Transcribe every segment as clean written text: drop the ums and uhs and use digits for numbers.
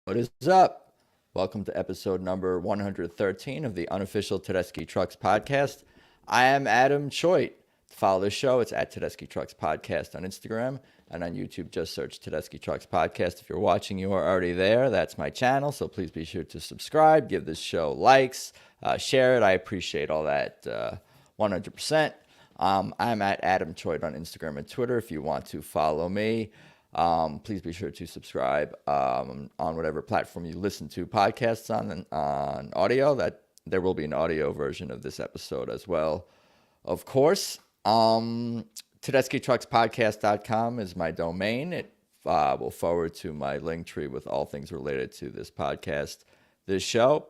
What is up? Welcome to episode number 113 of the unofficial Tedeschi Trucks podcast. I am Adam Choit. To follow the show, it's at Tedeschi Trucks Podcast on Instagram, and on YouTube, just search Tedeschi Trucks Podcast. If you're watching, you are already there. That's my channel, so please be sure to subscribe, give this show likes, share it. I appreciate all that 100%. I'm at Adam Choit on Instagram and Twitter if you want to follow me. Please be sure to subscribe on whatever platform you listen to podcasts on audio. That there will be an audio version of this episode as well. Of course, TedeschiTrucksPodcast.com is my domain. It will forward to my link tree with all things related to this podcast, this show.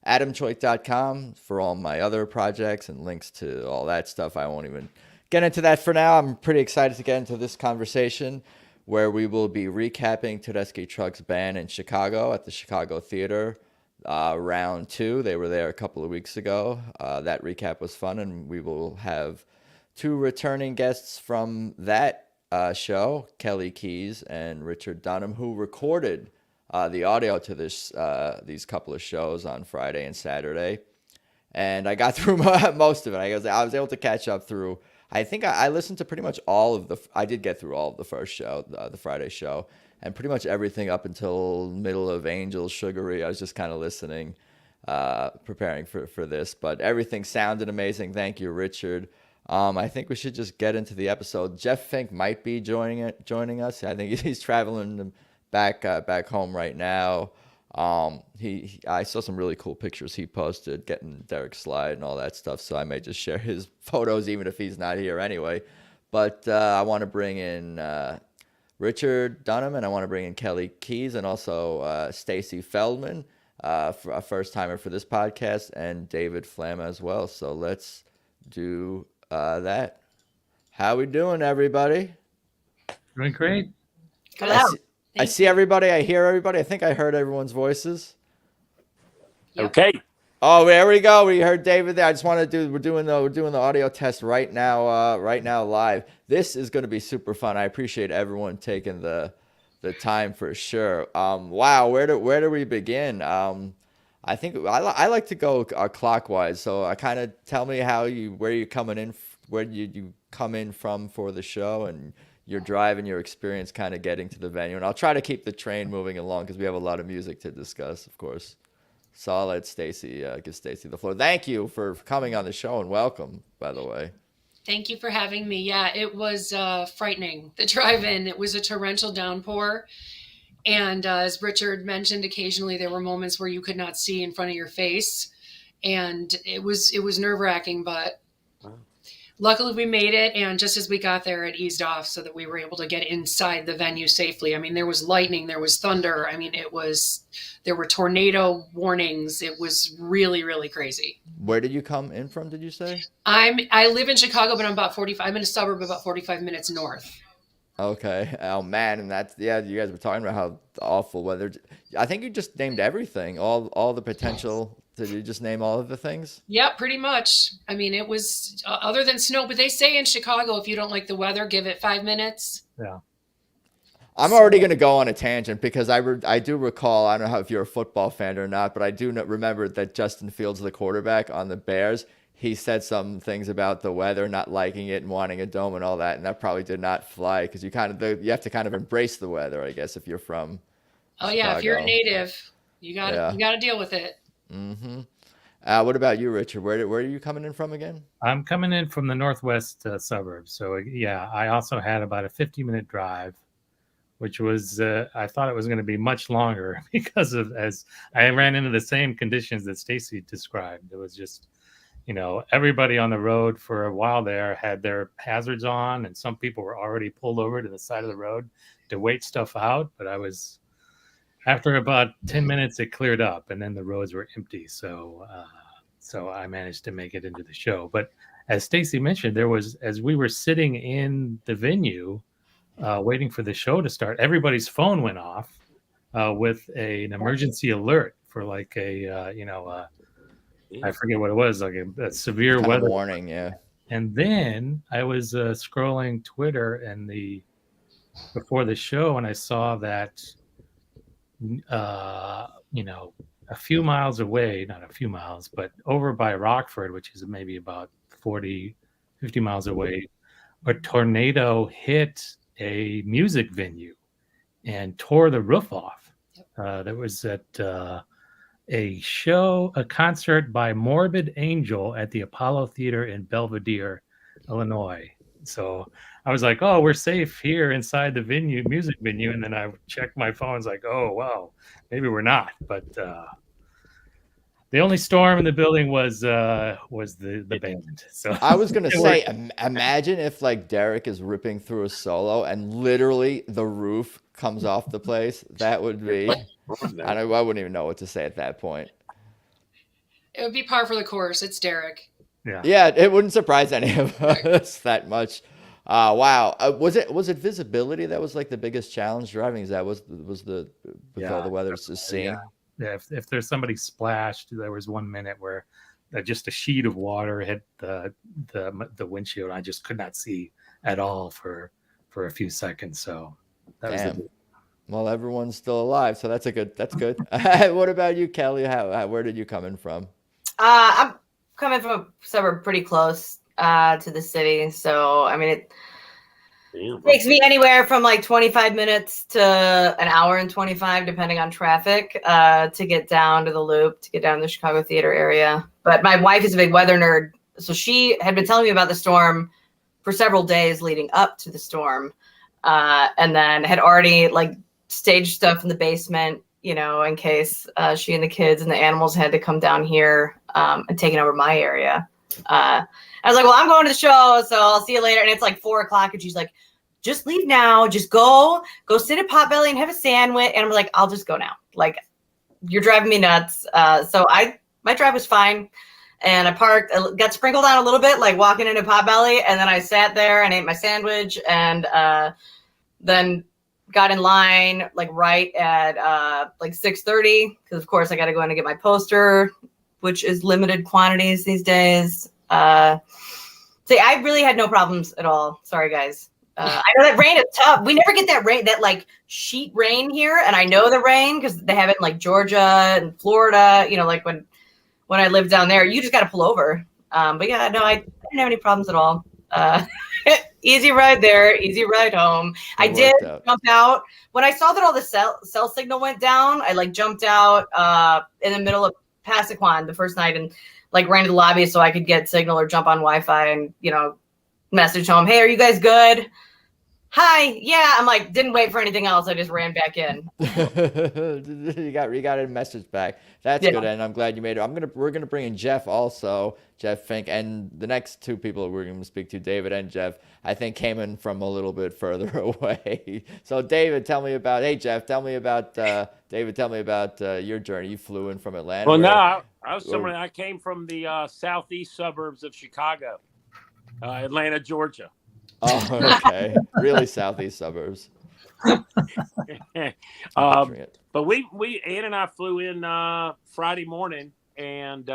AdamChoit.com for all my other projects and links to all that stuff. I won't even get into that for now. I'm pretty excited to get into this conversation, where we will be recapping Tedeschi Trucks Band in Chicago at the Chicago Theater, round 2. They were there a couple of weeks ago. That recap was fun, and we will have 2 returning guests from that show, Kelly Keys and Richard Dunham, who recorded the audio to these couple of shows on Friday and Saturday. And I got through most of it. I was able to catch up through. I think I listened to pretty much I did get through all of the first show, the Friday show, and pretty much everything up until middle of Angel Sugary. I was just kind of listening, preparing for this, but everything sounded amazing. Thank you, Richard. I think we should just get into the episode. Jeff Fink might be joining us. I think he's traveling back home right now. I saw some really cool pictures he posted getting Derek Slide and all that stuff, so I may just share his photos even if he's not here anyway. But I want to bring in Richard Dunham, and I want to bring in Kelly Keys, and also Staci Feldman, for a first timer for this podcast, and David Flamm as well. So let's do that. How we doing, everybody? Doing great. Good out. I see everybody. I hear everybody. I think I heard everyone's voices. Yep. Okay. Oh, there we go. We heard David there. I just want to we're doing the audio test right now live. This is going to be super fun. I appreciate everyone taking the time for sure. Wow, where do we begin? I think I like to go clockwise. So I kind of tell me where you coming in, where you come in from for the show, and your drive and your experience kind of getting to the venue. And I'll try to keep the train moving along because we have a lot of music to discuss, of course. So I'll let Staci, give Staci the floor. Thank you for coming on the show, and welcome, by the way. Thank you for having me. Yeah, it was frightening, the drive-in. It was a torrential downpour. And as Richard mentioned, occasionally there were moments where you could not see in front of your face. And it was nerve-wracking, but luckily we made it, and just as we got there, it eased off so that we were able to get inside the venue safely. I mean, there was lightning, there was thunder. I mean, there were tornado warnings. It was really, really crazy. Where did you come in from, did you say? I live in Chicago, but I'm in a suburb about 45 minutes north. Okay. Oh, man. And you guys were talking about how awful weather. I think you just named everything, all the potential. Did you just name all of the things? Yeah, pretty much. I mean, it was other than snow, but they say in Chicago, if you don't like the weather, give it 5 minutes. Yeah. I'm already going to go on a tangent because I do recall, I don't know if you're a football fan or not, but I do remember that Justin Fields, the quarterback on the Bears, he said some things about the weather, not liking it and wanting a dome and all that. And that probably did not fly because you have to kind of embrace the weather, I guess, if you're from Oh, Chicago. yeah. If you're a native, you got to deal with it. Mm-hmm. What about you, Richard? Where are you coming in from again? I'm coming in from the northwest suburbs. So, yeah, I also had about a 50-minute drive, which was, I thought it was going to be much longer because as I ran into the same conditions that Staci described. It was just, everybody on the road for a while there had their hazards on, and some people were already pulled over to the side of the road to wait stuff out. But after about 10 minutes, it cleared up, and then the roads were empty. So I managed to make it into the show. But as Staci mentioned, as we were sitting in the venue, waiting for the show to start, everybody's phone went off with an emergency alert for like I forget what it was, like a severe weather warning. Yeah. And then I was scrolling Twitter before the show, and I saw that you know, a few miles away, not a few miles, but over by Rockford, which is maybe about 40, 50 miles away, a tornado hit a music venue and tore the roof off. There was at a concert by Morbid Angel at the Apollo Theater in Belvedere, Illinois. So I was like, oh, we're safe here inside the music venue. And then I checked my phone. It's like, oh, wow, maybe we're not. But the only storm in the building was the band. So I was gonna say, imagine if like Derek is ripping through a solo and literally the roof comes off the place. That would be, I wouldn't even know what to say at that point. It would be par for the course. It's Derek. Yeah, it wouldn't surprise any of us that much. Wow, was it visibility that was like the biggest challenge driving? Is that was the with all the weather just seeing? Yeah, if there's somebody splashed, there was 1 minute where just a sheet of water hit the windshield. I just could not see at all for a few seconds. So that was well, everyone's still alive, so that's good. What about you, Kelly? Where did you come in from? I'm coming from a suburb pretty close to the city, so I mean it takes me anywhere from like 25 minutes to an hour and 25, depending on traffic, to get down to the Loop, to get down to the Chicago theater area. But my wife is a big weather nerd, so she had been telling me about the storm for several days leading up to the storm, and then had already like staged stuff in the basement, you know, in case she and the kids and the animals had to come down here and taking over my area. I was like, well, I'm going to the show, so I'll see you later. And it's like 4:00, and she's like, just leave now. Just go sit at Potbelly and have a sandwich. And I'm like, I'll just go now. Like, you're driving me nuts. So my drive was fine. And I parked, got sprinkled on a little bit, like walking into Potbelly. And then I sat there and ate my sandwich, and then got in line like right at like 6:30. Because, of course, I got to go in and get my poster, which is limited quantities these days. So I really had no problems at all. Sorry, guys. I know that rain is tough. We never get that rain, that like sheet rain here. And I know the rain because they have it in like Georgia and Florida, you know, like when I lived down there, you just got to pull over. But yeah, no, I didn't have any problems at all. Easy ride there, easy ride home. I did jump out when I saw that all the cell signal went down. I like jumped out in the middle of Passaquan the first night and like ran to the lobby so I could get signal or jump on Wi-Fi and, you know, message home, hey, are you guys good? Hi, yeah. I'm like, didn't wait for anything else. I just ran back in. you got a message back. That's good, and I'm glad you made it. We're gonna bring in Jeff also, Jeff Fink, and the next two people we're gonna speak to, David and Jeff, I think came in from a little bit further away. So David, tell me about. Hey Jeff, tell me about. David, tell me about your journey. You flew in from Atlanta. Well, no, I came from the southeast suburbs of Chicago, Atlanta, Georgia. Oh, okay. Really southeast suburbs. But we Ann and I flew in Friday morning, and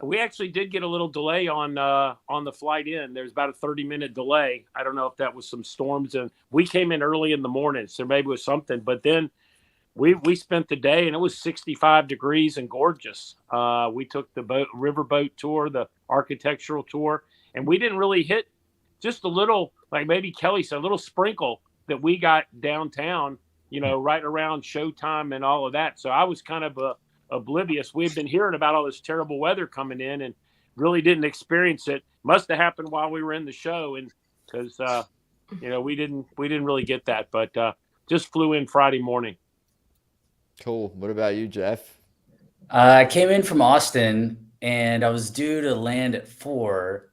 we actually did get a little delay on the flight in. There's about a 30-minute delay. I don't know if that was some storms, and we came in early in the morning, so maybe it was something. But then we spent the day, and it was 65 degrees and gorgeous. We took the riverboat tour, the architectural tour, and we didn't really hit. Just a little, like maybe Kelly said, a little sprinkle that we got downtown, you know, right around showtime and all of that. So I was kind of oblivious. We've been hearing about all this terrible weather coming in and really didn't experience it. Must have happened while we were in the show, and because you know, we didn't really get that, but just flew in Friday morning. Cool. What about you, Jeff? I came in from Austin, and I was due to land at 4.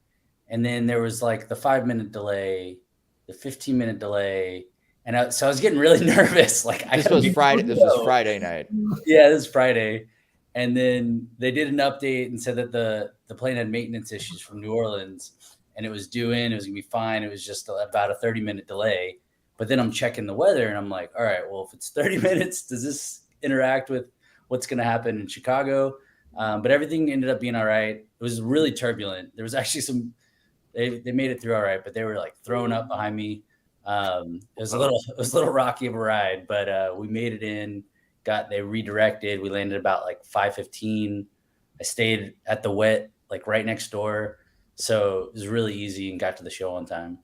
And then there was like the 5-minute delay, the 15-minute delay. And so I was getting really nervous. Like this was Friday night. Yeah, this was Friday. And then they did an update and said that the plane had maintenance issues from New Orleans, and it was due in. It was going to be fine. It was just about a 30-minute delay. But then I'm checking the weather, and I'm like, all right, well, if it's 30 minutes, does this interact with what's going to happen in Chicago? But everything ended up being all right. It was really turbulent. There was actually some... They made it through all right, but they were like throwing up behind me. It was a little rocky of a ride, but we made it in, they redirected. We landed about like 5:15. I stayed at the Wet, like right next door. So it was really easy and got to the show on time.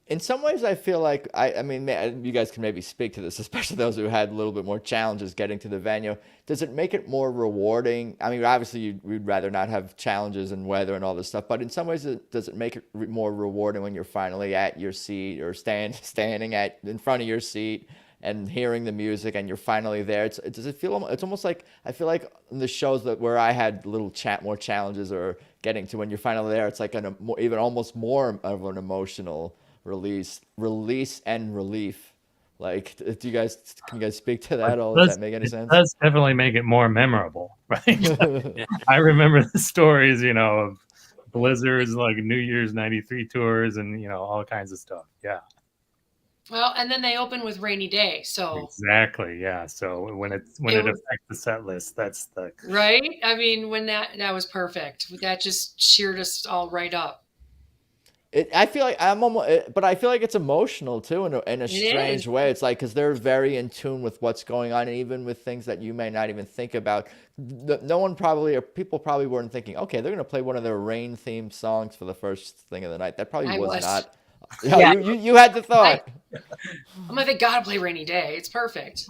In some ways, I feel like I mean, you guys can maybe speak to this, especially those who had a little bit more challenges getting to the venue. Does it make it more rewarding? I mean, obviously, we'd rather not have challenges and weather and all this stuff, but in some ways, does it make it more rewarding when you're finally at your seat or standing in front of your seat and hearing the music and you're finally there? Does it feel? It's almost like I feel like in the shows where I had more challenges or getting to when you're finally there, it's like even almost more of an emotional release and relief. Like, can you guys speak to that? Does that make any sense? It does definitely make it more memorable, right? I remember the stories, of blizzards, like New Year's '93 tours, and all kinds of stuff. Yeah. Well, and then they open with Rainy Day, so exactly, yeah. So when it affects the set list, that's the right. I mean, when that was perfect. That just cheered us all right up. I feel like but I feel like it's emotional too in a strange way. It's like because they're very in tune with what's going on, and even with things that you may not even think about. No one probably, or people probably weren't thinking, okay, they're going to play one of their rain themed songs for the first thing of the night. That probably was not. Yeah. You had the thought. I'm like, they gotta play Rainy Day. It's perfect.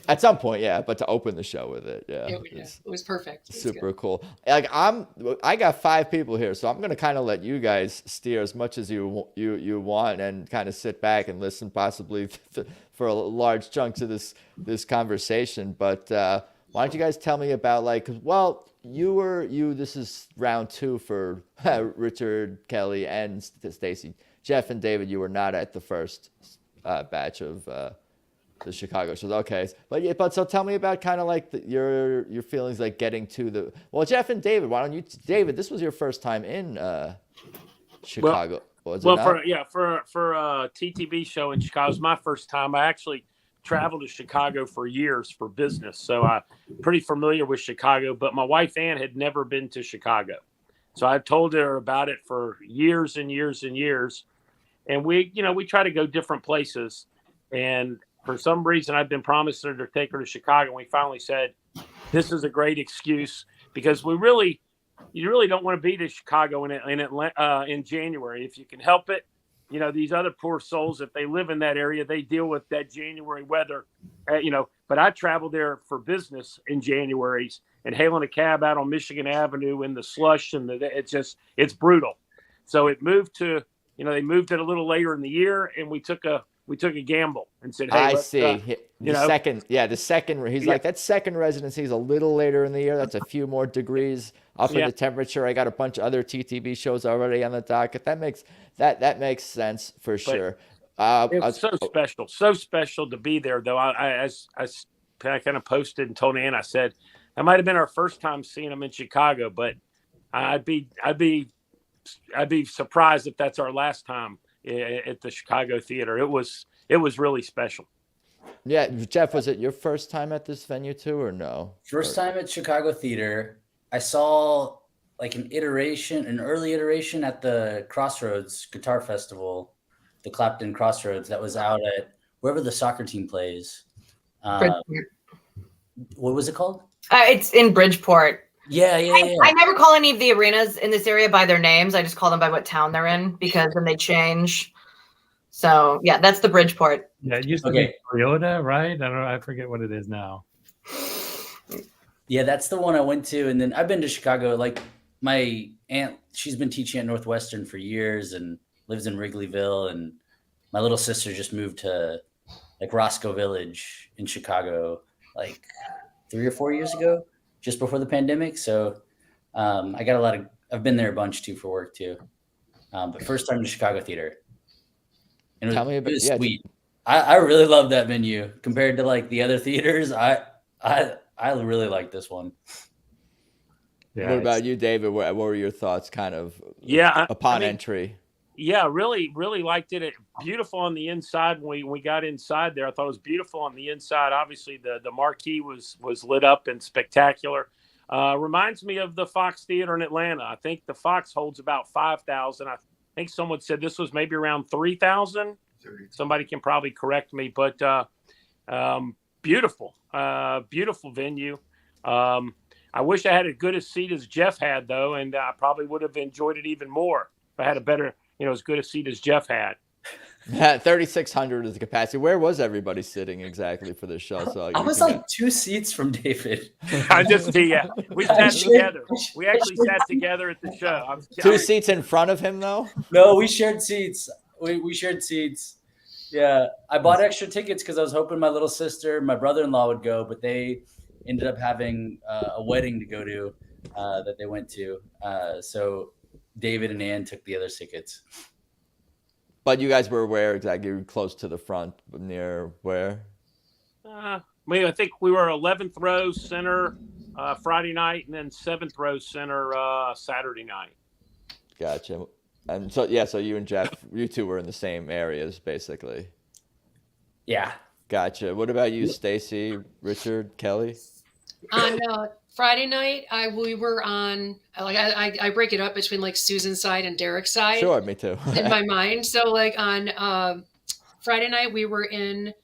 At some point, yeah, but to open the show with it, it was perfect. Super cool. Like I got 5 people here, so I'm gonna kind of let you guys steer as much as you want, and kind of sit back and listen, possibly for a large chunks of this conversation. But why don't you guys tell me about this is round 2 for Richard, Kelly, and Staci. Jeff and David, you were not at the first batch of the Chicago shows. Okay, but so tell me about kind of like your feelings like getting to Jeff and David. Why don't you, David? This was your first time in Chicago. For a TTB show in Chicago, it was my first time. I actually traveled to Chicago for years for business, so I'm pretty familiar with Chicago. But my wife Ann had never been to Chicago, so I've told her about it for years and years and years. And we try to go different places, and for some reason, I've been promising her to take her to Chicago. And we finally said, this is a great excuse, because you really don't want to be to Chicago in January. If you can help it, these other poor souls, if they live in that area, they deal with that January weather, but I traveled there for business in Januaries and hailing a cab out on Michigan Avenue in the slush, and it's brutal. So it moved to, they moved it a little later in the year, and we took a gamble and said, hey, I see. The second, he's like, that second residency is a little later in the year. That's a few more degrees up in the temperature. I got a bunch of other TTB shows already on the docket. That makes sense for sure. It was so special to be there, though. I kind of posted and told Ann, I said, that might have been our first time seeing them in Chicago, but I'd be surprised if that's our last time at the Chicago theater. It was really special. Yeah, Jeff, was it your first time at this venue too, or no? First time at Chicago Theater. I saw like an early iteration at the Crossroads Guitar Festival, the Clapton Crossroads, that was out at wherever the soccer team plays. What was it called? It's in Bridgeport. Yeah. I never call any of the arenas in this area by their names. I just call them by what town they're in, because then they change. So yeah, that's the Bridgeport. Yeah, it used to be Toyota, right? I don't know. I forget what it is now. Yeah, that's the one I went to. And then I've been to Chicago. Like my aunt, she's been teaching at Northwestern for years and lives in Wrigleyville. And my little sister just moved to like Roscoe Village in Chicago like 3 or 4 years ago, just before the pandemic. So I got I've been there a bunch too for work too. But first time to Chicago Theater. And Tell me about it was sweet. I really love that venue compared to like the other theaters. I really like this one. Yeah, what about you, David? What were your thoughts kind of upon entry? Yeah, really liked it. Beautiful on the inside. When we got inside there, I thought it was beautiful on the inside. Obviously, the marquee was lit up and spectacular. Reminds me of the Fox Theater in Atlanta. I think the Fox holds about 5,000. I think someone said this was maybe around 3,000. Somebody can probably correct me, but beautiful, beautiful venue. I wish I had as good a seat as Jeff had, though, and I probably would have enjoyed it even more if I had a better, as good a seat as Jeff had. 3,600 is the capacity. Where was everybody sitting exactly for this show? So I was like 2 seats from David. I just see, we sat together. We actually sat together at the show. 2 seats in front of him, though? No, we shared seats. We shared seats. Yeah, I bought extra tickets because I was hoping my little sister, my brother-in-law would go, but they ended up having a wedding to go to that they went to. So David and Ann took the other tickets. But you guys were where exactly? You were close to the front, near where? I think we were 11th row center Friday night, and then 7th row center Saturday night. Gotcha. And so you and Jeff, you two were in the same areas, basically. Yeah. Gotcha. What about you, Staci, Richard, Kelly? On Friday night, we were on, like, I break it up between like Susan's side and Derek's side. Sure, me too. In my mind. So like on Friday night, we were in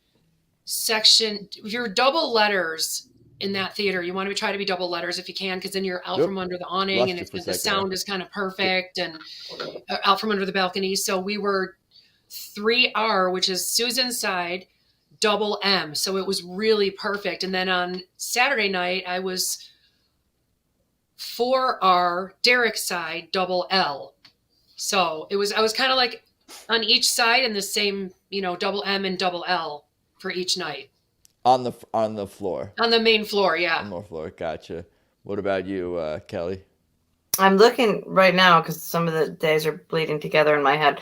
section, you're double letters in that theater. You want to try to be double letters if you can, because then you're out from under the awning and the sound is kind of perfect, and out from under the balcony. So we were 3R, which is Susan's side, double M. So it was really perfect. And then on Saturday night, I was 4R, Derek's side, double L. So I was kind of like on each side in the same, double M and double L for each night. On the floor. On the main floor, yeah. On the floor, gotcha. What about you, Kelly? I'm looking right now because some of the days are bleeding together in my head.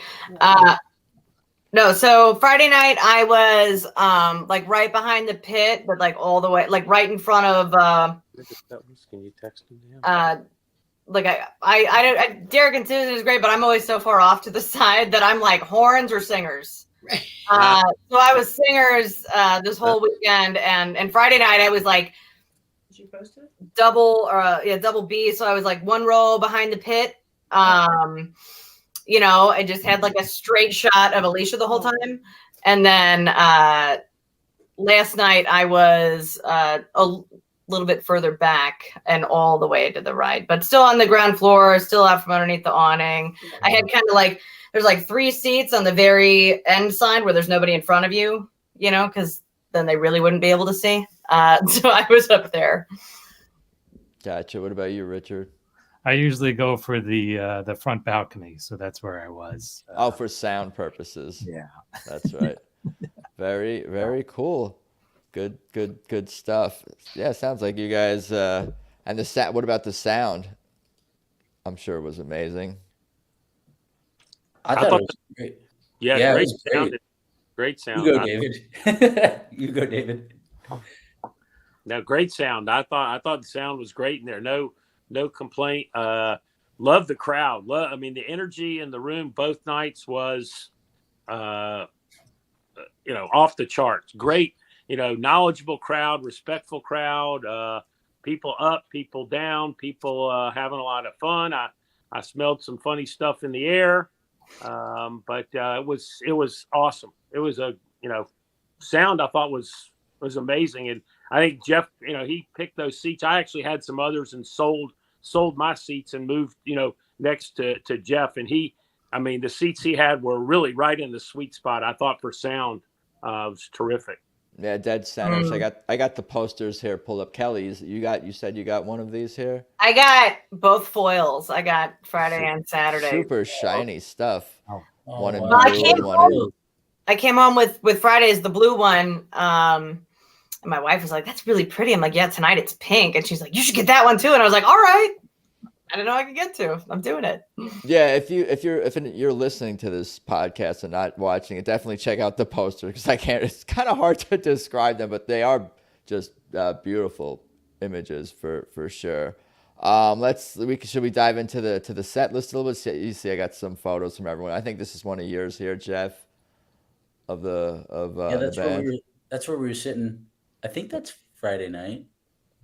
No, so Friday night I was like right behind the pit, but like all the way, like right in front of. Can you text him now? Like I Derek and Susan is great, but I'm always so far off to the side that I'm like horns or singers. So I was singers this whole weekend, and Friday night I was like, did you post it? Double B. So I was like one row behind the pit. I just had like a straight shot of Alicia the whole time. And then last night I was a little bit further back and all the way to the right, but still on the ground floor, still out from underneath the awning. I had kind of like, there's like 3 seats on the very end side where there's nobody in front of you, because then they really wouldn't be able to see. So I was up there. Gotcha. What about you, Richard? I usually go for the front balcony, so that's where I was. For sound purposes. Yeah, that's right. Very, very cool. Good stuff. Yeah, sounds like you guys. And the sound. What about the sound? I'm sure it was amazing. I thought it was great. Yeah, great sound. Great sound. You go, David. You go, David. No, great sound. I thought the sound was great in there. No complaint. Love the crowd. The energy in the room both nights was, off the charts. Great, knowledgeable crowd, respectful crowd. People up, people down, people having a lot of fun. I smelled some funny stuff in the air, but it was awesome. It was sound I thought was amazing, and I think Jeff, he picked those seats. I actually had some others and sold my seats and moved, next to Jeff. And the seats he had were really right in the sweet spot. I thought for sound, it was terrific. Yeah, dead center. So I got the posters here pulled up. Kelly's. You said you got one of these here? I got both foils. I got Friday and Saturday. Super shiny stuff. One in blue, I came home with Friday's, the blue one. And my wife was like, "That's really pretty." I'm like, "Yeah, tonight it's pink." And she's like, "You should get that one too." And I was like, "All right." I didn't know I could get to. I'm doing it. Yeah, if you're listening to this podcast and not watching it, definitely check out the poster because it's kind of hard to describe them, but they are just beautiful images for sure. Should we dive into the set list a little bit? You see, I got some photos from everyone. I think this is one of yours here, Jeff. That's the band. That's where we were sitting. I think that's Friday night.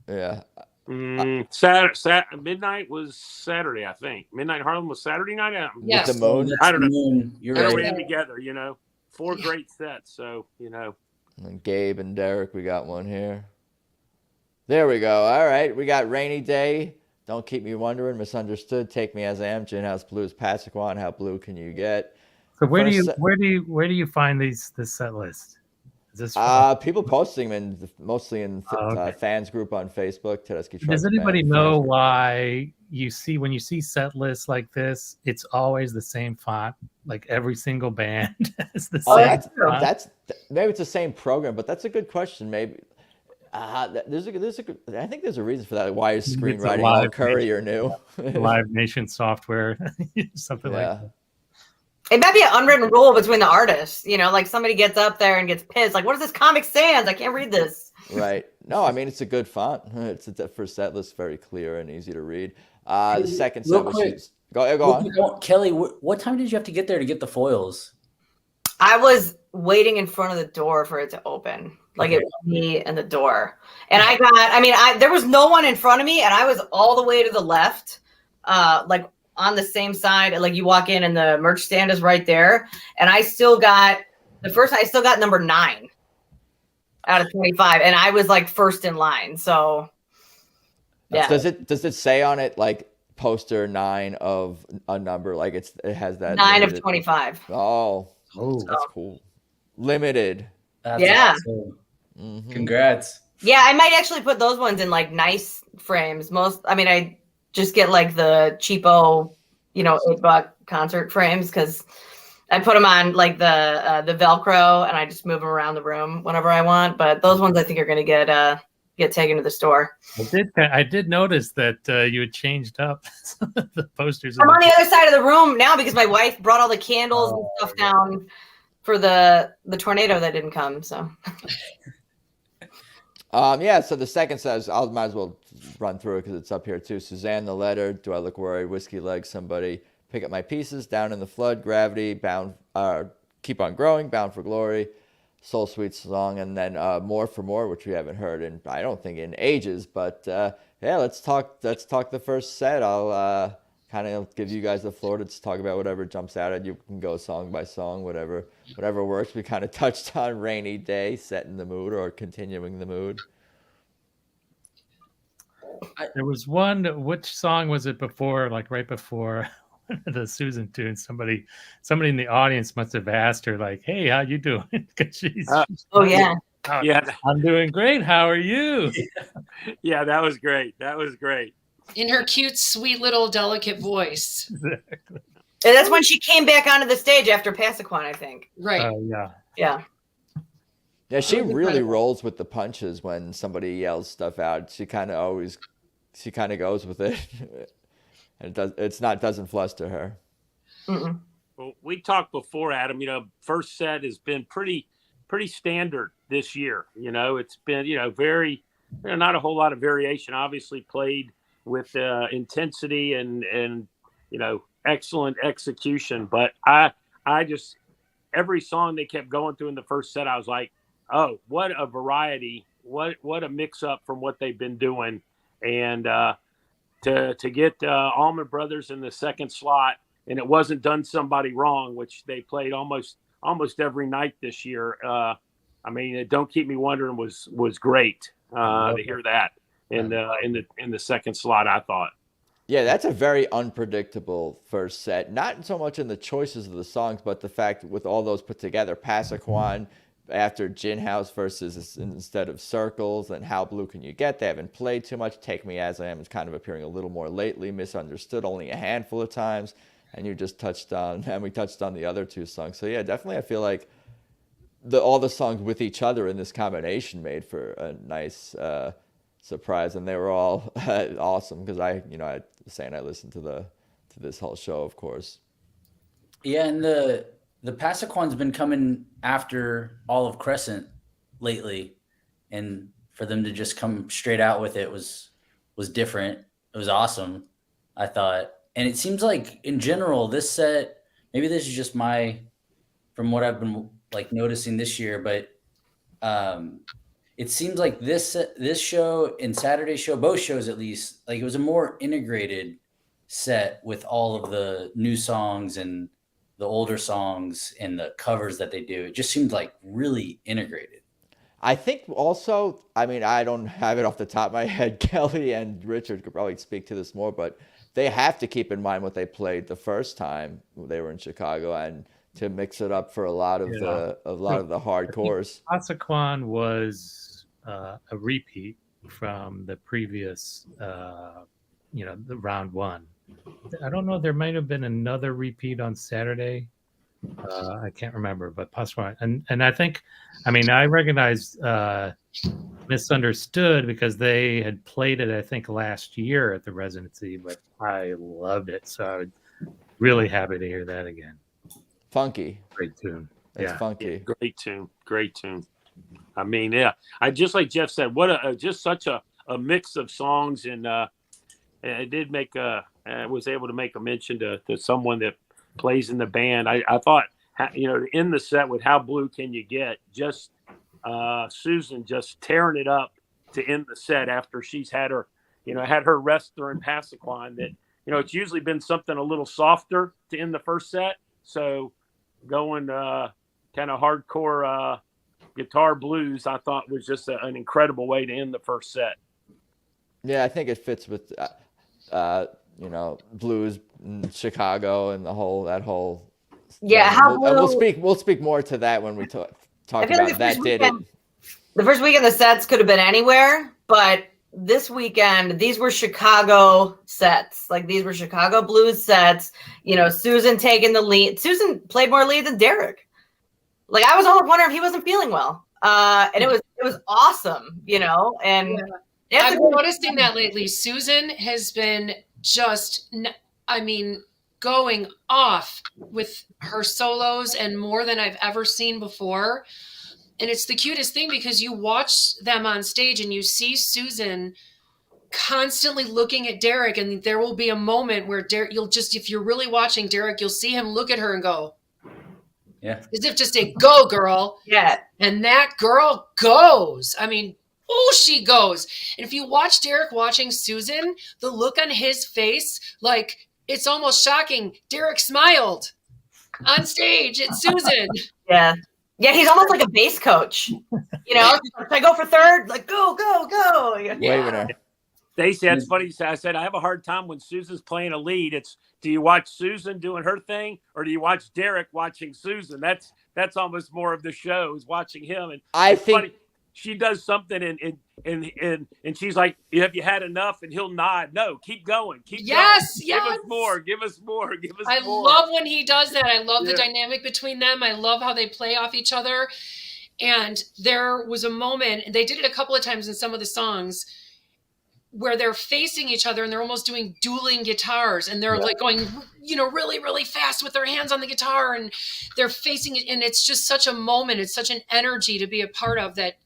Yeah. Midnight was Saturday, I think. Midnight in Harlem was Saturday night. Yes. With the moon. I don't know. You're They right. ran together, 4 great sets. So, And Gabe and Derek, we got one here. There we go. All right, we got Rainy Day. Don't Keep Me Wondering. Misunderstood. Take Me As I Am. Gin House Blues. Passaquan. How blue can you get? So where First do you find this set list? Is this from, people posting them mostly in okay. fans group on Facebook. Tedeschi Trucks Does anybody Band know fans group. why when you see set lists like this, it's always the same font? Like every single band has the Oh, same font. that's maybe it's the same program, but that's a good question. Maybe I think there's a reason for that. Why is It's a screenwriting all Live Curry or new? Live Nation software, something like that. It might be an unwritten rule between the artists, like somebody gets up there and gets pissed, like, what is this Comic Sans? I can't read this. Right. No, I mean, it's a good font. It's for set list, very clear and easy to read. The second set was go on. Kelly, what time did you have to get there to get the foils? I was waiting in front of the door for it to open. Like it was me and the door. And there was no one in front of me, and I was all the way to the left, like on the same side. Like you walk in and the merch stand is right there. And I still got number 9 out of 25. And I was like first in line. So yeah. Does it say on it like poster 9 of a number? Like it has that 9 limited... of 25. Oh, that's cool. Limited. That's yeah. Awesome. Mm-hmm. Congrats. Yeah, I might actually put those ones in like nice frames. I just get like the cheapo, $8 concert frames because I put them on like the Velcro and I just move them around the room whenever I want. But those ones I think are going to get taken to the store. I did notice that you had changed up some of the posters. I'm on the other side of the room now because my wife brought all the candles and stuff down for the tornado that didn't come. So. So the second says, I might as well run through it because it's up here too. Suzanne, the letter, do I look worried? Whiskey leg, somebody, pick up my pieces, down in the flood, gravity, bound, keep on growing, bound for glory, soul sweet song, and then more for more, which we haven't heard in, I don't think in ages, but let's talk the first set. I'll kind of give you guys the floor to talk about whatever jumps out at you. You can go song by song, whatever works. We kind of touched on Rainy Day, setting the mood or continuing the mood. There was one. Which song was it before? Like right before the Susan tune. Somebody in the audience must have asked her, like, "Hey, how you doing?" Because she's yeah. I'm doing great. How are you? Yeah, that was great. In her cute, sweet little delicate voice. Exactly. And that's when she came back onto the stage after Passaquan, I think. Right. Yeah. Yeah, she really rolls with the punches when somebody yells stuff out. She kind of goes with it. And doesn't fluster her. Mm-mm. Well, we talked before, Adam, first set has been pretty standard this year. It's been, very, not a whole lot of variation, obviously played with intensity and excellent execution. But I just, every song they kept going through in the first set, I was like, oh, what a variety, what a mix up from what they've been doing. And to get Allman Brothers in the second slot, and it wasn't Done Somebody Wrong, which they played almost every night this year. Don't Keep Me Wondering was great to hear that in the second slot, I thought. Yeah, that's a very unpredictable first set. Not so much in the choices of the songs, but the fact with all those put together, Passaquan after Gin House versus instead of Circles, and How Blue Can You Get? They haven't played too much. Take Me As I Am is kind of appearing a little more lately. Misunderstood only a handful of times. And we touched on the other two songs. So yeah, definitely I feel like all the songs with each other in this combination made for a nice surprise, and they were all awesome because I was saying I listened to this whole show, of course. Yeah, and the Passaquan's been coming after all of Crescent lately, and for them to just come straight out with it was different. It was awesome, I thought. And it seems like in general, this set, maybe this is just from what I've been like noticing this year, but it seems like this show and Saturday show, both shows at least, like it was a more integrated set with all of the new songs and the older songs and the covers that they do. It just seemed like really integrated. I think also, I mean, I don't have it off the top of my head. Kelly and Richard could probably speak to this more, but they have to keep in mind what they played the first time they were in Chicago, and to mix it up for a lot of the hardcores. Passaquan was a repeat from the previous, the round one. I don't know. There might have been another repeat on Saturday. I can't remember, but Passaquan, and I think, I mean, I recognized Misunderstood because they had played it, I think, last year at the residency, but I loved it, so I was really happy to hear that again. Funky, great tune. It's funky, great tune. I mean, yeah, I just like Jeff said, what just such a mix of songs, and I did make I was able to make a mention to someone that plays in the band. I thought, to end the set with How Blue Can You Get, just Susan just tearing it up to end the set after she's had her rest during Passaquan. That, it's usually been something a little softer to end the first set. So going kind of hardcore guitar blues, I thought was just an incredible way to end the first set. Yeah, I think it fits with blues in Chicago and that whole. Yeah, we'll speak more to that when we talk about that. The first weekend the sets could have been anywhere, but this weekend these were Chicago sets. Like, these were Chicago blues sets. Susan taking the lead. Susan played more lead than Derek. Like, I was almost wondering if he wasn't feeling well. And it was awesome, and yeah. I've been noticing that lately. Susan has been just, going off with her solos, and more than I've ever seen before. And it's the cutest thing, because you watch them on stage and you see Susan constantly looking at Derek, and there will be a moment where Derek, if you're really watching Derek, you'll see him look at her and go, yeah, as if to say, go girl. Yeah. And that girl goes. She goes. And if you watch Derek watching Susan, the look on his face, like, it's almost shocking. Derek smiled on stage at Susan. Yeah. Yeah, he's almost like a bass coach. Should I go for third? Like, go. Yeah. Stacy, that's funny. I said, I have a hard time when Susan's playing a lead. It's, do you watch Susan doing her thing, or do you watch Derek watching Susan? That's almost more of the show, is watching him. And I think funny, she does something and she's like, have you had enough? And he'll nod. No, keep going. Yes. Give us more. I love when he does that. I love the dynamic between them. I love how they play off each other. And there was a moment, and they did it a couple of times in some of the songs, where they're facing each other and they're almost doing dueling guitars, and they're like going, really, really fast with their hands on the guitar, and they're facing it. And it's just such a moment. It's such an energy to be a part of, that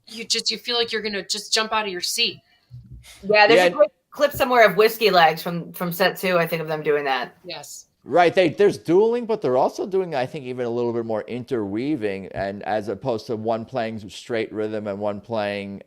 you feel like you're going to just jump out of your seat. Yeah. There's a quick clip somewhere of Whiskey Legs from set 2. I think of them doing that. Yes. Right. There's dueling, but they're also doing, I think, even a little bit more interweaving, and as opposed to one playing straight rhythm and one playing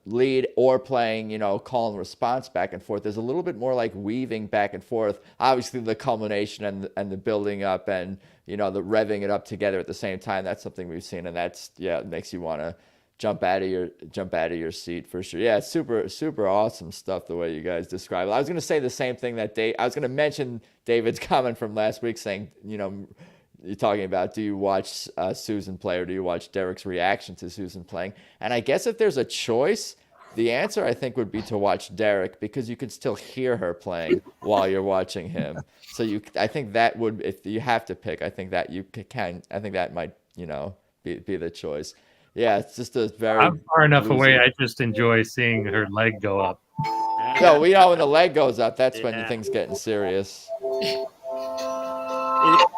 lead, or playing, call and response back and forth. There's a little bit more like weaving back and forth. Obviously, the culmination and the building up, and the revving it up together at the same time. That's something we've seen, and it makes you want to jump out of your seat for sure. Yeah, it's super, super awesome stuff the way you guys describe it. I was going to say the same thing that I was going to mention David's comment from last week saying, you're talking about, do you watch Susan play, or do you watch Derek's reaction to Susan playing? And I guess if there's a choice, the answer I think would be to watch Derek, because you can still hear her playing while you're watching him. So I think that would, if you have to pick, I think that you can. I think that might, be the choice. Yeah, it's just a very. I'm far enough away. I just enjoy seeing her leg go up. No, when the leg goes up, that's when things getting serious.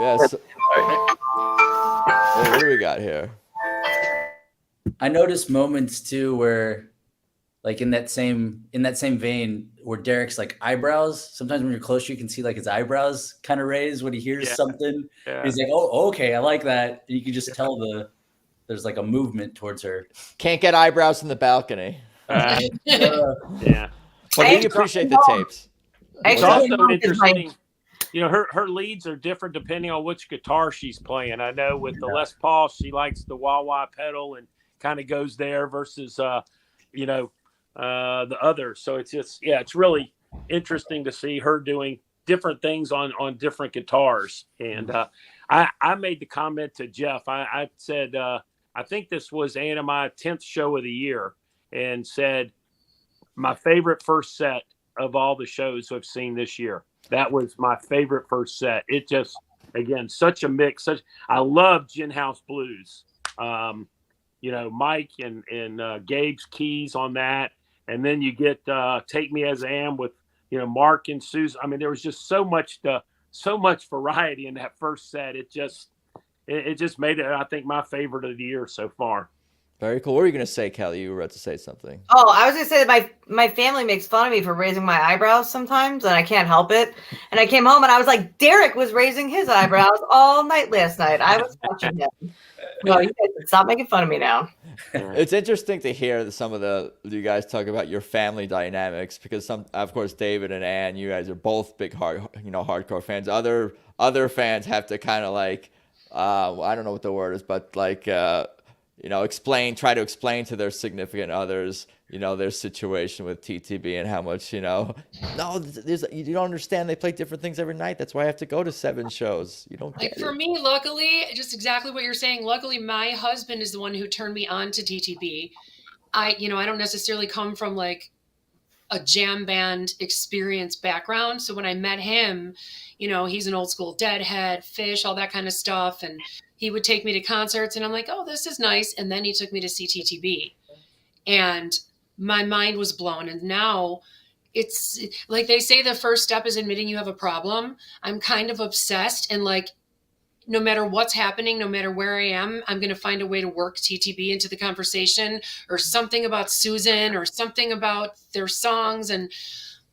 Yes. What do we got here? I noticed moments too where, like in that same vein, where Derek's like eyebrows. Sometimes when you're closer, you can see like his eyebrows kind of raise when he hears something. Yeah. He's like, "Oh, okay, I like that." And you can just tell there's like a movement towards her. Can't get eyebrows from the balcony. Yeah. But we appreciate the tapes. It's also interesting. Her leads are different depending on which guitar she's playing. I know with the Les Paul, she likes the wah-wah pedal and kind of goes there versus, you know, the others. So it's just, yeah, it's really interesting to see her doing different things on different guitars. And I made the comment to Jeff. I said, I think this was Anna my 10th show of the year, and said my favorite first set of all the shows I've seen this year. That was my favorite first set. It just, again, such a mix. I love Gin House Blues. You know, Mike and Gabe's keys on that. And then you get Take Me As I Am with, you know, Mark and Susan. I mean, there was just so much variety in that first set. It just made it, I think, my favorite of the year so far. Very cool. What were you going to say, Kelly? You were about to say something. Oh, I was going to say that my family makes fun of me for raising my eyebrows sometimes, and I can't help it. And I came home and I was like, Derek was raising his eyebrows all night last night. I was watching him. No, you guys stop making fun of me now. It's interesting to hear some of you guys talk about your family dynamics, because of course, David and Ann, you guys are both big hardcore fans. Other fans have to kind of like, I don't know what the word is, but like, you know, try to explain to their significant others, you know, their situation with TTB and how much, you know, no, you don't understand. They play different things every night. That's why I have to go to 7 shows. You don't get like, for me, luckily, just exactly what you're saying. Luckily, my husband is the one who turned me on to TTB. I don't necessarily come from like a jam band experience background. So when I met him, you know, he's an old school Deadhead, Fish, all that kind of stuff. And he would take me to concerts and I'm like, oh, this is nice. And then he took me to see TTB and my mind was blown. And now it's like they say the first step is admitting you have a problem. I'm kind of obsessed, and like, no matter what's happening, no matter where I am, I'm going to find a way to work TTB into the conversation, or something about Susan, or something about their songs. And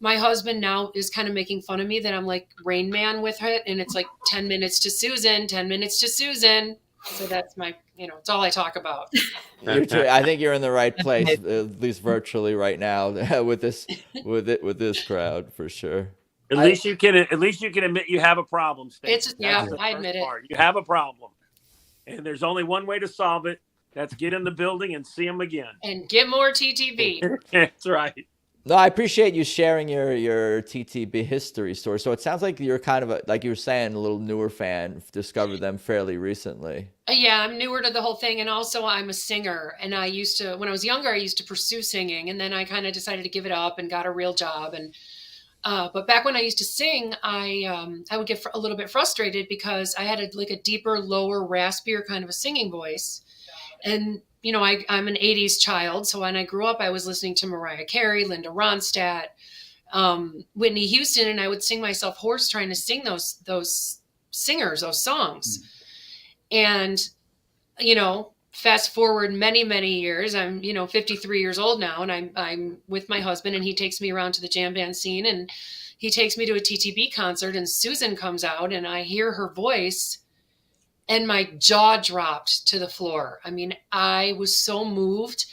my husband now is kind of making fun of me that I'm like Rain Man with it. And it's like 10 minutes to Susan, 10 minutes to Susan. So that's my, it's all I talk about. I think you're in the right place, at least virtually right now with this crowd for sure. At least you can admit you have a problem, Staci. I admit it. You have a problem, and there's only one way to solve it. That's get in the building and see them again, and get more TTB. That's right. No, I appreciate you sharing your TTB history story. So it sounds like you're kind of like you were saying, a little newer fan. Discovered them fairly recently. Yeah, I'm newer to the whole thing, and also I'm a singer. And I used to, when I was younger, I used to pursue singing, and then I kind of decided to give it up and got a real job. And but back when I used to sing, I would get a little bit frustrated because I had a deeper, lower, raspier kind of a singing voice. And, I'm an 80s child. So when I grew up, I was listening to Mariah Carey, Linda Ronstadt, Whitney Houston, and I would sing myself hoarse trying to sing those singers, those songs. And, fast forward many, many years, I'm, 53 years old now, and I'm with my husband, and he takes me around to the jam band scene, and he takes me to a TTB concert, and Susan comes out, and I hear her voice, and my jaw dropped to the floor. I mean, I was so moved.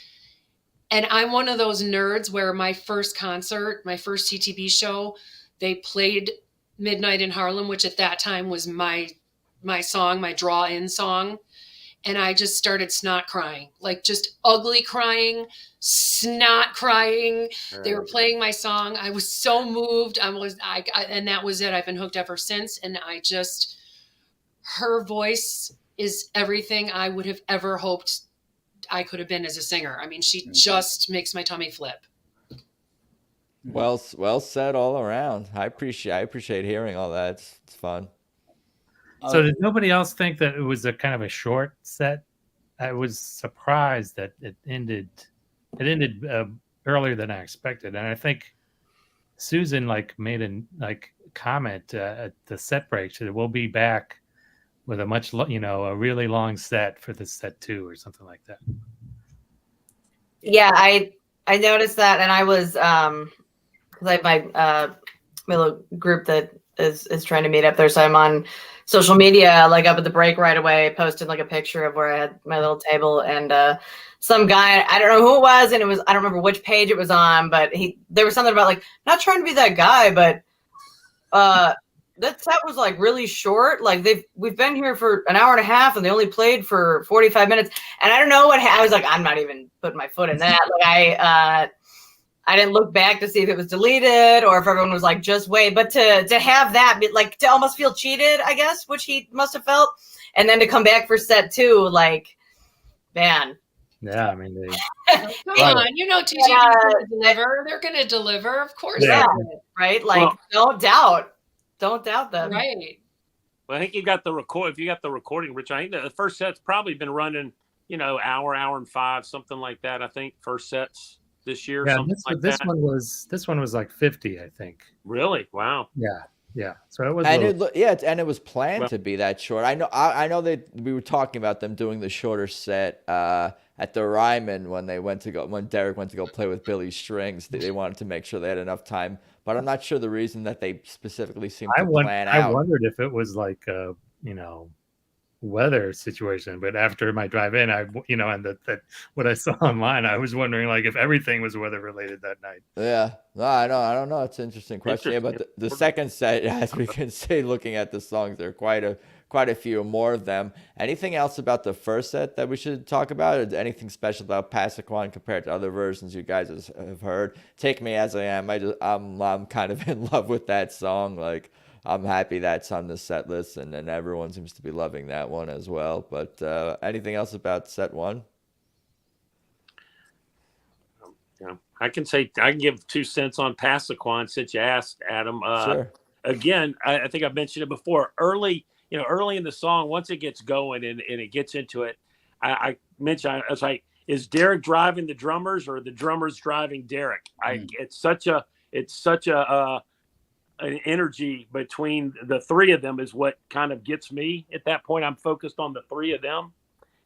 And I'm one of those nerds where my first concert, my first TTB show, they played Midnight in Harlem, which at that time was my song, my draw-in song. And I just started snot crying, like just ugly crying, snot crying. They were playing my song. I was so moved. And that was it. I've been hooked ever since. And her voice is everything I would have ever hoped I could have been as a singer. I mean, she just makes my tummy flip. Well said all around. I appreciate hearing all that. It's fun. So did nobody else think that it was a kind of a short set? I was surprised that it ended earlier than I expected. And I think Susan made a comment at the set break. She said, we'll be back with a really long set for the set 2 or something like that. Yeah, I noticed that, and I was because I have my little group that is trying to meet up there, so I'm on social media up at the break right away. I posted a picture of where I had my little table, and some guy, I don't know who it was, and I don't remember which page it was on, but there was something about not trying to be that guy, but that set was like really short. Like we've been here for an hour and a half and they only played for 45 minutes. And I don't know what I was like, I'm not even putting my foot in that. Like I didn't look back to see if it was deleted or if everyone was like, just wait. But to have that, like to almost feel cheated, I guess, which he must have felt. And then to come back for set 2, like, man. Yeah, I mean, Come on, you know, TGB going to deliver. They're going to deliver, of course. Yeah, right. Like, don't doubt them. Right. Well, I think you got the record. If you got the recording, Rich, I think the first set's probably been running, hour and 5, something like that. I think first sets this year. Yeah, something like this that. one was like 50, I think. Really? Wow. Yeah. So it was, and it was planned to be that short. I know that we were talking about them doing the shorter set at the Ryman when Derek went to go play with Billy Strings. They wanted to make sure they had enough time, but I'm not sure the reason that they specifically seemed to plan out. I wondered if it was like weather situation, but after my drive in, and that what I saw online, I was wondering like if everything was weather related that night. Yeah, no, I don't know. It's an interesting question. Yeah, but the second set, as we can see, looking at the songs, there are quite a few more of them. Anything else about the first set that we should talk about? Or anything special about Passaquan compared to other versions you guys have heard? Take Me As I Am. I'm kind of in love with that song. Like, I'm happy that's on the set list, and then everyone seems to be loving that one as well. But anything else about set 1? Yeah, I can give 2 cents on Passaquan since you asked, Adam. Sure. Again, I think I mentioned it before. Early in the song, once it gets going and it gets into it, I mentioned, I was like, is Derek driving the drummers or the drummers driving Derek? It's such an energy between the 3 of them is what kind of gets me at that point. I'm focused on the 3 of them.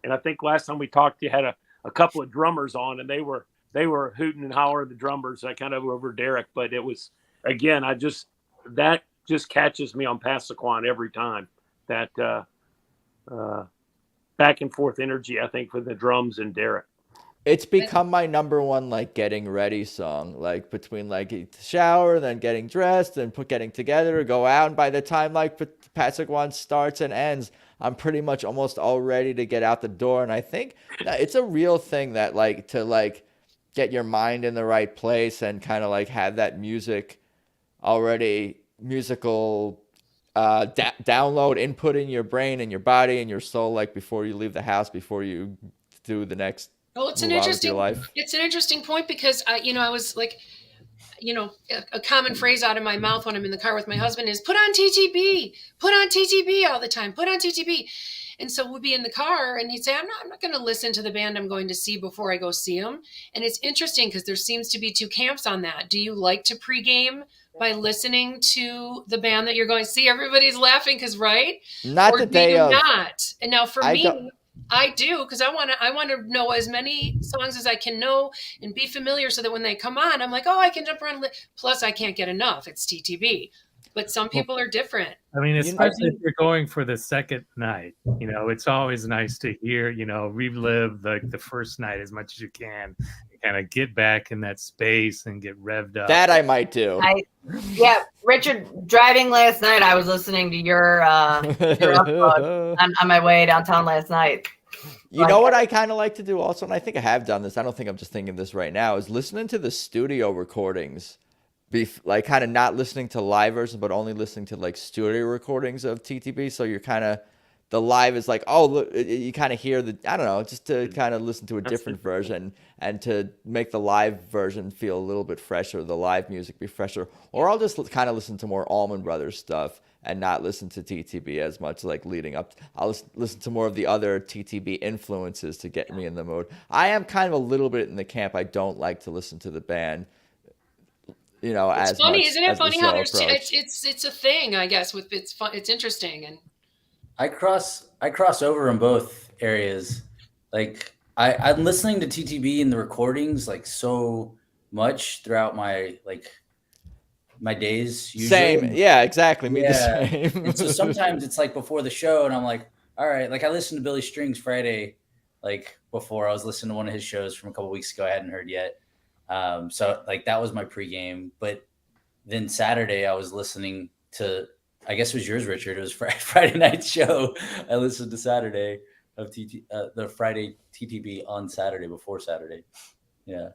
And I think last time we talked, you had a couple of drummers on, and they were hooting and hollering, the drummers. I kind of over Derek, but it was, again, that just catches me on Passaquan every time. That back and forth energy, I think, for the drums and Derek. It's become my number one, like, getting ready song, like between like shower, then getting dressed and getting together, go out. And by the time like Passaquan starts and ends, I'm pretty much almost all ready to get out the door. And I think it's a real thing that like to like get your mind in the right place and kind of like have that musical download input in your brain and your body and your soul, like before you leave the house, before you do the next. Well, it's an interesting point because I was like, a common phrase out of my mouth when I'm in the car with my husband is put on TTB all the time, put on TTB. And so we'd be in the car and he'd say, I'm not going to listen to the band I'm going to see before I go see them. And it's interesting because there seems to be 2 camps on that. Do you like to pregame by listening to the band that you're going to see? Everybody's laughing because, right? Not or the day of. Not. And now for me, I do, because I want to know as many songs as I can know and be familiar so that when they come on, I'm like, oh, I can jump around. Plus, I can't get enough. It's TTB. But some people are different. I mean, especially if you're going for the second night, it's always nice to hear, relive the first night as much as you can, and kind of get back in that space and get revved up. That I might do. Richard, driving last night, I was listening to your upload on my way downtown last night. You know what I kind of like to do also, and I think I have done this, I don't think I'm just thinking this right now, is listening to the studio recordings. Like kind of not listening to live versions, but only listening to like studio recordings of TTB. So you're kind of, the live is like, oh, look, you kind of hear just to kind of listen to a different version and to make the live version feel a little bit fresher, the live music be fresher. Or I'll just kind of listen to more Allman Brothers stuff and not listen to TTB as much, like leading up. I'll listen to more of the other TTB influences to get me in the mood. I am kind of a little bit in the camp. I don't like to listen to the band. It's funny, isn't it? Funny how there's it's a thing, I guess. With it's fun, it's interesting, and I cross over in both areas. Like I'm listening to TTB in the recordings like so much throughout my days. Usually. Same, yeah, exactly. Me the same. And so sometimes it's like before the show, and I'm like, all right. Like I listened to Billy Strings Friday, like before I was listening to one of his shows from a couple of weeks ago. I hadn't heard yet. So like that was my pregame, but then Saturday I was listening to I guess it was yours, Richard. It was Friday night show. I listened to Saturday of the Friday TTB on Saturday before Saturday. Yeah.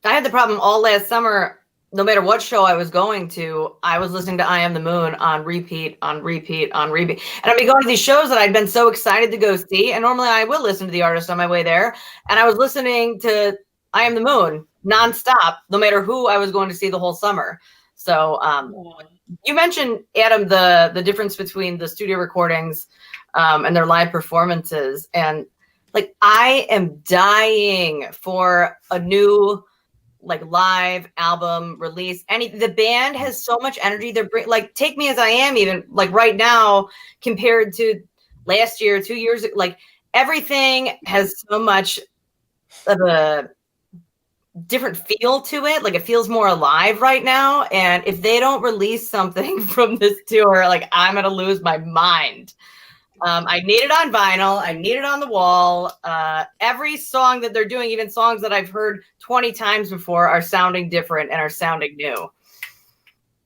I had the problem all last summer. No matter what show I was going to, I was listening to I Am the Moon on repeat, on repeat, on repeat. And I'd be going to these shows that I'd been so excited to go see. And normally I will listen to the artist on my way there. And I was listening to I Am the Moon nonstop, no matter who I was going to see the whole summer. So you mentioned, Adam, the difference between the studio recordings and their live performances. And like, I am dying for a new live album release. The band has so much energy. They're like Take Me As I Am, even like right now compared to last year, 2 years, like everything has so much of a different feel to it. Like it feels more alive right now. And if they don't release something from this tour, like I'm gonna lose my mind. I need it on vinyl. I need it on the wall. Every song that they're doing, even songs that I've heard 20 times before, are sounding different and are sounding new.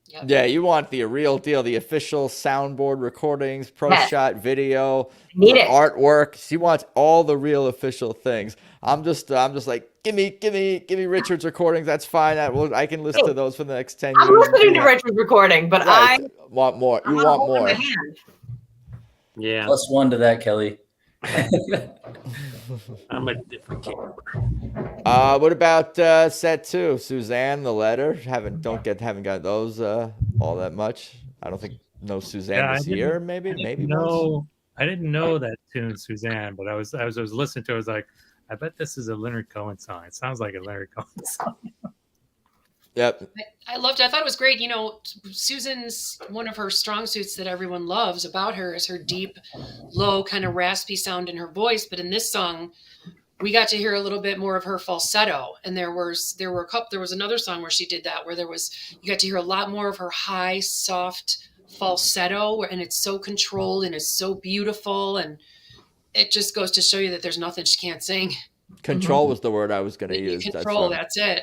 Yep. Yeah, you want the real deal, the official soundboard recordings, shot video, Need it. artwork. You want all the real official things. I'm just like, give me Richard's recordings. That's fine. I can listen to those for the next 10 years. I'm listening to Richard's recording, but right. I want more. You want more. Yeah. +1 to that, Kelly. I'm a different camera. What about set 2, Suzanne, the letter? Haven't got those all that much. I don't think Suzanne this year. Maybe once. I didn't know that tune, Suzanne, but I was listening to it. I was like, I bet this is a Leonard Cohen song. It sounds like a Leonard Cohen song. Yep. I loved it. I thought it was great. Susan's, one of her strong suits that everyone loves about her is her deep, low, kind of raspy sound in her voice. But in this song, we got to hear a little bit more of her falsetto. And there was another song where she did that, where you got to hear a lot more of her high, soft falsetto, and it's so controlled and it's so beautiful. And it just goes to show you that there's nothing she can't sing. Control was the word I was going to use. Control, that's it.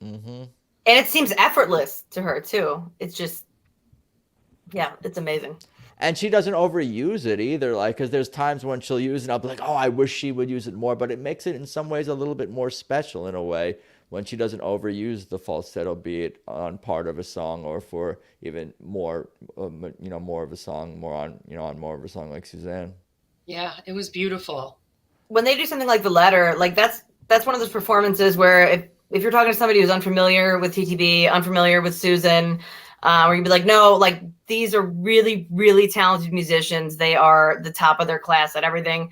Mm-hmm. And it seems effortless to her too. It's just, yeah, it's amazing. And she doesn't overuse it either, because there's times when she'll use it and I'll be like, oh, I wish she would use it more, but it makes it in some ways a little bit more special in a way when she doesn't overuse the falsetto, be it on part of a song or for even more, more of a song, on more of a song like Suzanne. Yeah, it was beautiful. When they do something like The Letter, like that's one of those performances where if you're talking to somebody who's unfamiliar with TTB, unfamiliar with Susan, where you'd be like, no, like these are really, really talented musicians. They are the top of their class at everything.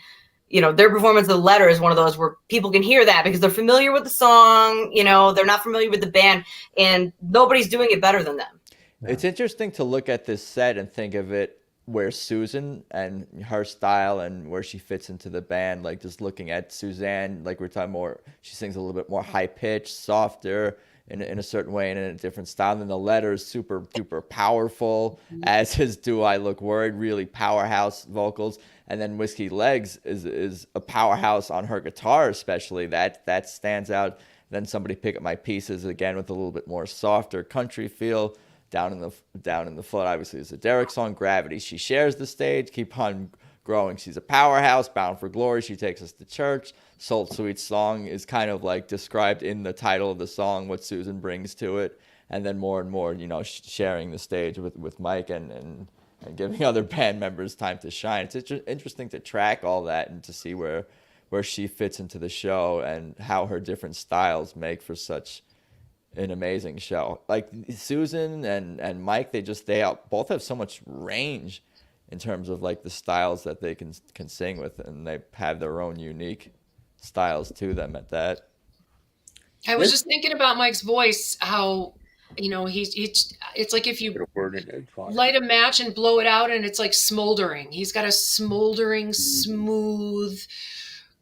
Their performance of The Letter is one of those where people can hear that because they're familiar with the song, they're not familiar with the band, and nobody's doing it better than them. It's interesting to look at this set and think of it where Susan and her style and where she fits into the band, like just looking at Suzanne, like we're talking more, she sings a little bit more high pitched, softer in a certain way and in a different style. And then The Letter is super duper powerful, as is Do I Look Worried, really powerhouse vocals. And then Whiskey Legs is a powerhouse on her guitar, especially that stands out. Then Somebody Pick Up My Pieces, again with a little bit more softer country feel. Down in the Flood, obviously, is a Derek song. Gravity, she shares the stage. Keep on Growing, she's a powerhouse. Bound for Glory, she takes us to church. Salt Sweet Song is kind of like described in the title of the song, what Susan brings to it. And then more and more, sharing the stage with Mike and giving other band members time to shine. It's interesting to track all that and to see where she fits into the show and how her different styles make for such an amazing show. Like Susan and Mike, they both have so much range in terms of like the styles that they can sing with, and they have their own unique styles to them at that. I was just thinking about Mike's voice, how it's like if you light a match and blow it out and it's like smoldering. He's got a smoldering, smooth,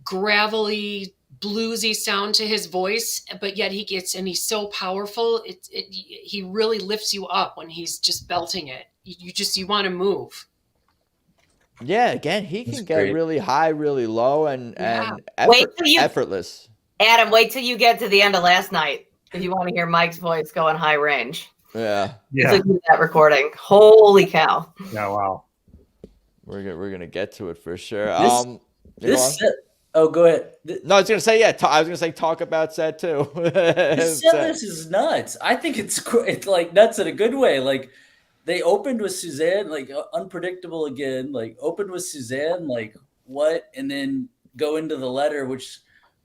gravelly, bluesy sound to his voice, but yet he's so powerful. He really lifts you up when he's just belting it. You want to move. Yeah, again, he can get really high, really low, and effortless. Adam, wait till you get to the end of Last Night if you want to hear Mike's voice go in high range. Yeah. Yeah. It's like that recording. Holy cow. Yeah. Wow. We're gonna get to it for sure. This- you This know, set, oh, go ahead. no, I was gonna say yeah. I was gonna say talk about set too. This set list is nuts. I think it's like nuts in a good way. Like they opened with Suzanne, like unpredictable again. Like opened with Suzanne, like what, and then go into the letter, which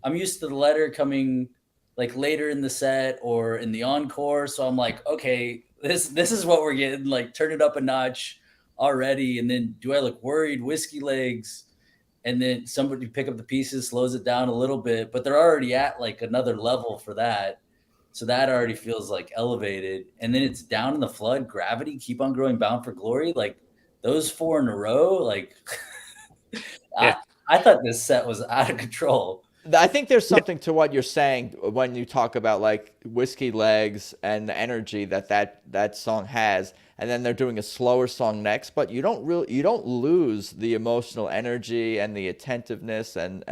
I'm used to the letter coming like later in the set or in the encore. So I'm like, okay, this is what we're getting. Like turn it up a notch already, and then Do I Look Worried, Whiskey Legs. And then somebody pick up the pieces, slows it down a little bit, but they're already at like another level for that. So that already feels like elevated. And then it's Down in the Flood, Gravity, Keep on Growing, Bound for Glory. Like those 4 in a row, like Yeah. I thought this set was out of control. I think there's something to what you're saying when you talk about like Whiskey Legs and the energy that song has, and then they're doing a slower song next, but you don't lose the emotional energy and the attentiveness and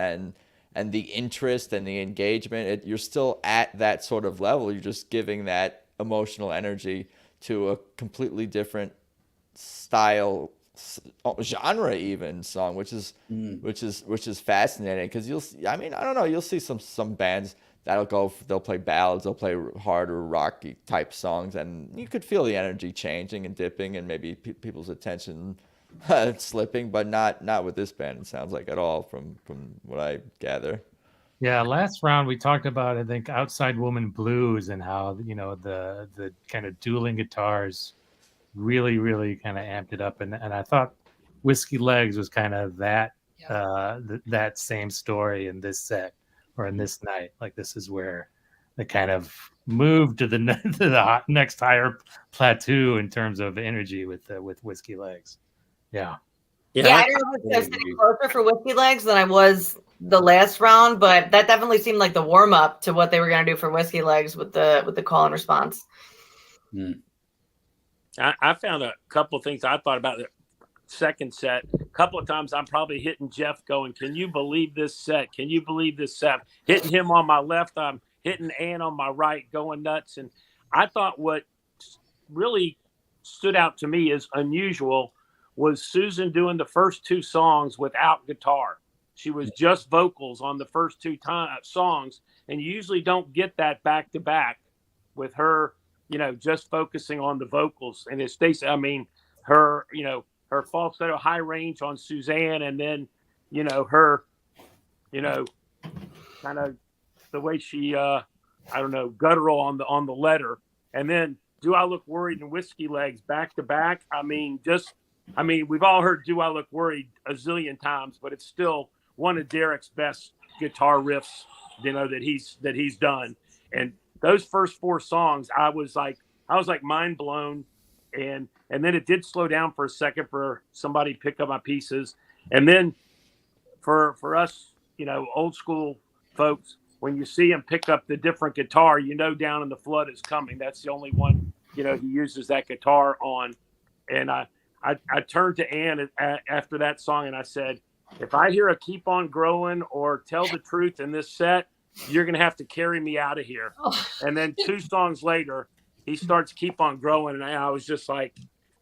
the interest and the engagement. You're still at that sort of level. You're just giving that emotional energy to a completely different style, genre, even song, which is fascinating, because I don't know, you'll see some bands they'll play ballads, they'll play harder rocky type songs, and you could feel the energy changing and dipping and maybe people's attention slipping, but not with this band, it sounds like, at all, from what I gather. Yeah, last round we talked about, I think, Outside Woman Blues, and how, you know, the kind of dueling guitars really, really kind of amped it up, and I thought Whiskey Legs was kind of that that same story in this set, or in this night. Like this is where they kind of moved to the next higher plateau in terms of energy with Whiskey Legs. Yeah. Yeah, I don't know if I was sitting closer for Whiskey Legs than I was the last round, but that definitely seemed like the warm up to what they were going to do for Whiskey Legs with the call and response. I found a couple of things I thought about the second set. A couple of times I'm probably hitting Jeff going, can you believe this set? Can you believe this set? Hitting him on my left, I'm hitting Ann on my right, going nuts. And I thought what really stood out to me as unusual was Susan doing the first 2 songs without guitar. She was just vocals on the first 2 songs. And you usually don't get that back to back with her, you know, just focusing on the vocals. And as Staci, I mean, her, you know, her falsetto high range on Suzanne, and then, you know, her, you know, kind of the way she, I don't know, guttural on the letter. And then Do I Look Worried and Whiskey Legs back to back. I mean, we've all heard Do I Look Worried a zillion times, but it's still one of Derek's best guitar riffs, you know, that he's done. And those first 4 songs, I was like mind blown. And then it did slow down for a second for somebody to pick up my pieces. And then for us, you know, old school folks, when you see him pick up the different guitar, you know, Down in the Flood is coming. That's the only one, you know, he uses that guitar on. And I turned to Ann after that song and I said, if I hear a Keep on Growing or Tell the Truth in this set, you're going to have to carry me out of here. Oh. And then 2 songs later, he starts Keep on Growing. And I was just like,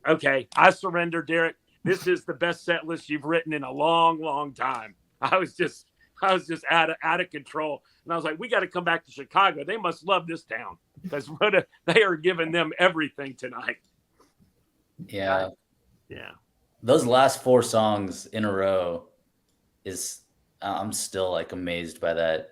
okay, I surrender, Derek. This is the best set list you've written in a long, long time. I was just out of control. And I was like, we got to come back to Chicago. They must love this town, because they are giving them everything tonight. Yeah. Yeah. Those last 4 songs in a row I'm still like amazed by that.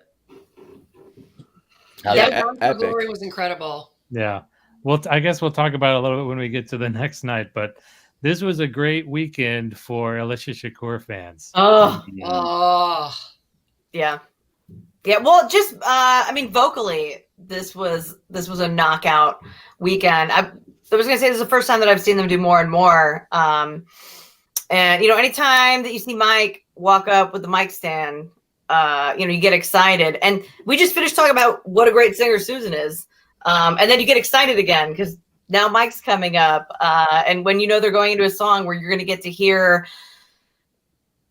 Glory was incredible. Yeah. Well, I guess we'll talk about it a little bit when we get to the next night, but this was a great weekend for Alicia Shakur fans. Oh, Yeah. Yeah. Well, just I mean, vocally, this was a knockout weekend. I was gonna say this is the first time that I've seen them do more and more. And you know, anytime that you see Mike walk up with the mic stand, you know, you get excited. And we just finished talking about what a great singer Susan is. And then you get excited again because now Mike's coming up. And when you know they're going into a song where you're going to get to hear,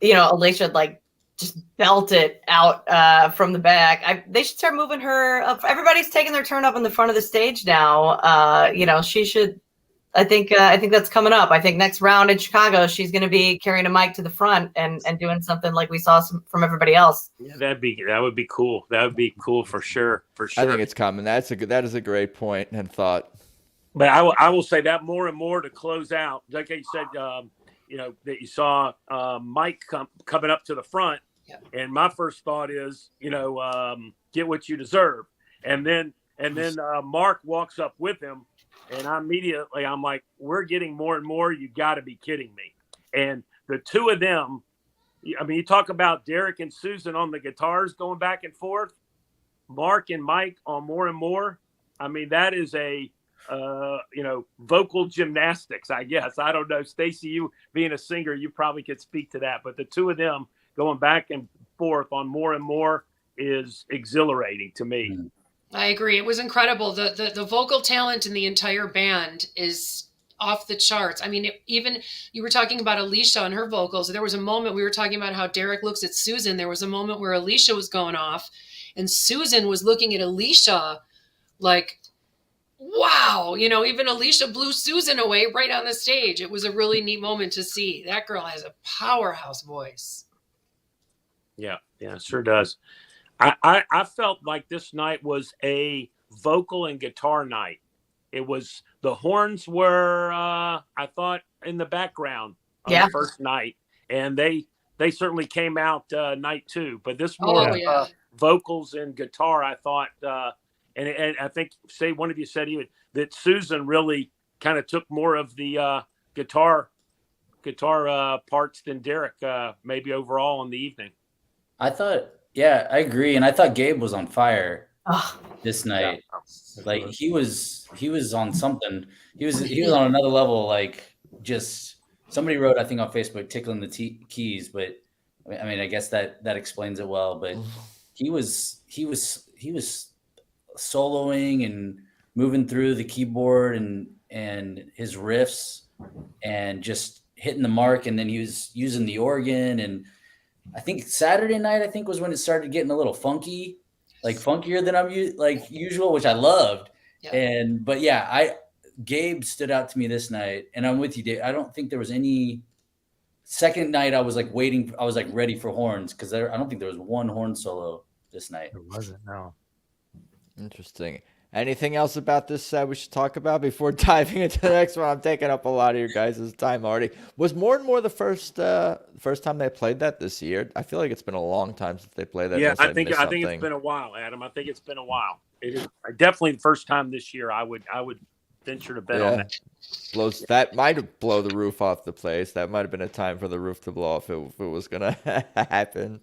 you know, Alicia like just belt it out from the back. They should start moving her up. Everybody's taking their turn up in the front of the stage now. She should. I think that's coming up. I think next round in Chicago, she's going to be carrying a mic to the front and doing something like we saw from everybody else. Yeah, that would be cool. That would be cool for sure. I think it's coming. That is a great point and thought. But I will say that more and more to close out. Like you said, that you saw Mike coming up to the front. Yeah. And my first thought is, get what you deserve. And then Mark walks up with him. And I'm like, we're getting more and more. You got to be kidding me. And the two of them, I mean, you talk about Derek and Susan on the guitars going back and forth. Mark and Mike on more and more. I mean, that is a, vocal gymnastics, I guess. I don't know. Staci, you being a singer, you probably could speak to that. But the two of them going back and forth on more and more is exhilarating to me. Mm-hmm. I agree. It was incredible. The vocal talent in the entire band is off the charts. I mean, even you were talking about Alicia and her vocals. There was a moment we were talking about how Derek looks at Susan. There was a moment where Alicia was going off and Susan was looking at Alicia like, wow, even Alicia blew Susan away right on the stage. It was a really neat moment to see. That girl has a powerhouse voice. Yeah, sure does. I felt like this night was a vocal and guitar night. It was, the horns were, I thought, in the background on the first night. And they certainly came out night two. But this more vocals and guitar, I thought, and I think, one of you said even that Susan really kind of took more of the guitar parts than Derek, maybe overall in the evening. I thought, yeah, I agree. And I thought Gabe was on fire this night. Yeah. Like he was on something. He was on another level. Like, just somebody wrote, I think on Facebook, tickling the keys. But I mean, I guess that explains it well. But he was soloing and moving through the keyboard and his riffs and just hitting the mark. And then he was using the organ. And I think Saturday night, was when it started getting a little funky, like funkier than I'm usual, which I loved. Yeah. But Gabe stood out to me this night, and I'm with you, Dave. I don't think there was any second night. I was like waiting. I was like ready for horns because I don't think there was one horn solo this night. There wasn't. No. Interesting. Anything else about this set we should talk about before diving into the next one? I'm taking up a lot of your guys' time already. Was More and More the first time they played that this year? I feel like it's been a long time since they played that. Yeah, I think it's been a while, Adam. I think it's been a while. It is definitely the first time this year. I would venture to bet on that. That might have blown the roof off the place. That might have been a time for the roof to blow off if it was gonna happen.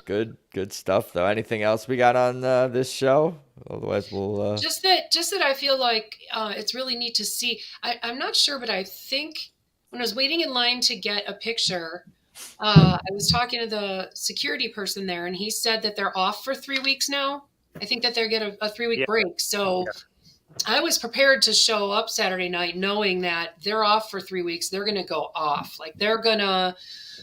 Good stuff though. Anything else we got on this show? Otherwise, we'll just that I feel like it's really neat to see. I'm not sure, but I think when I was waiting in line to get a picture, I was talking to the security person there, and he said that they're off for 3 weeks now. I think that they're getting a 3-week break. So I was prepared to show up Saturday night knowing that they're off for 3 weeks. They're going to go off. Like, they're going to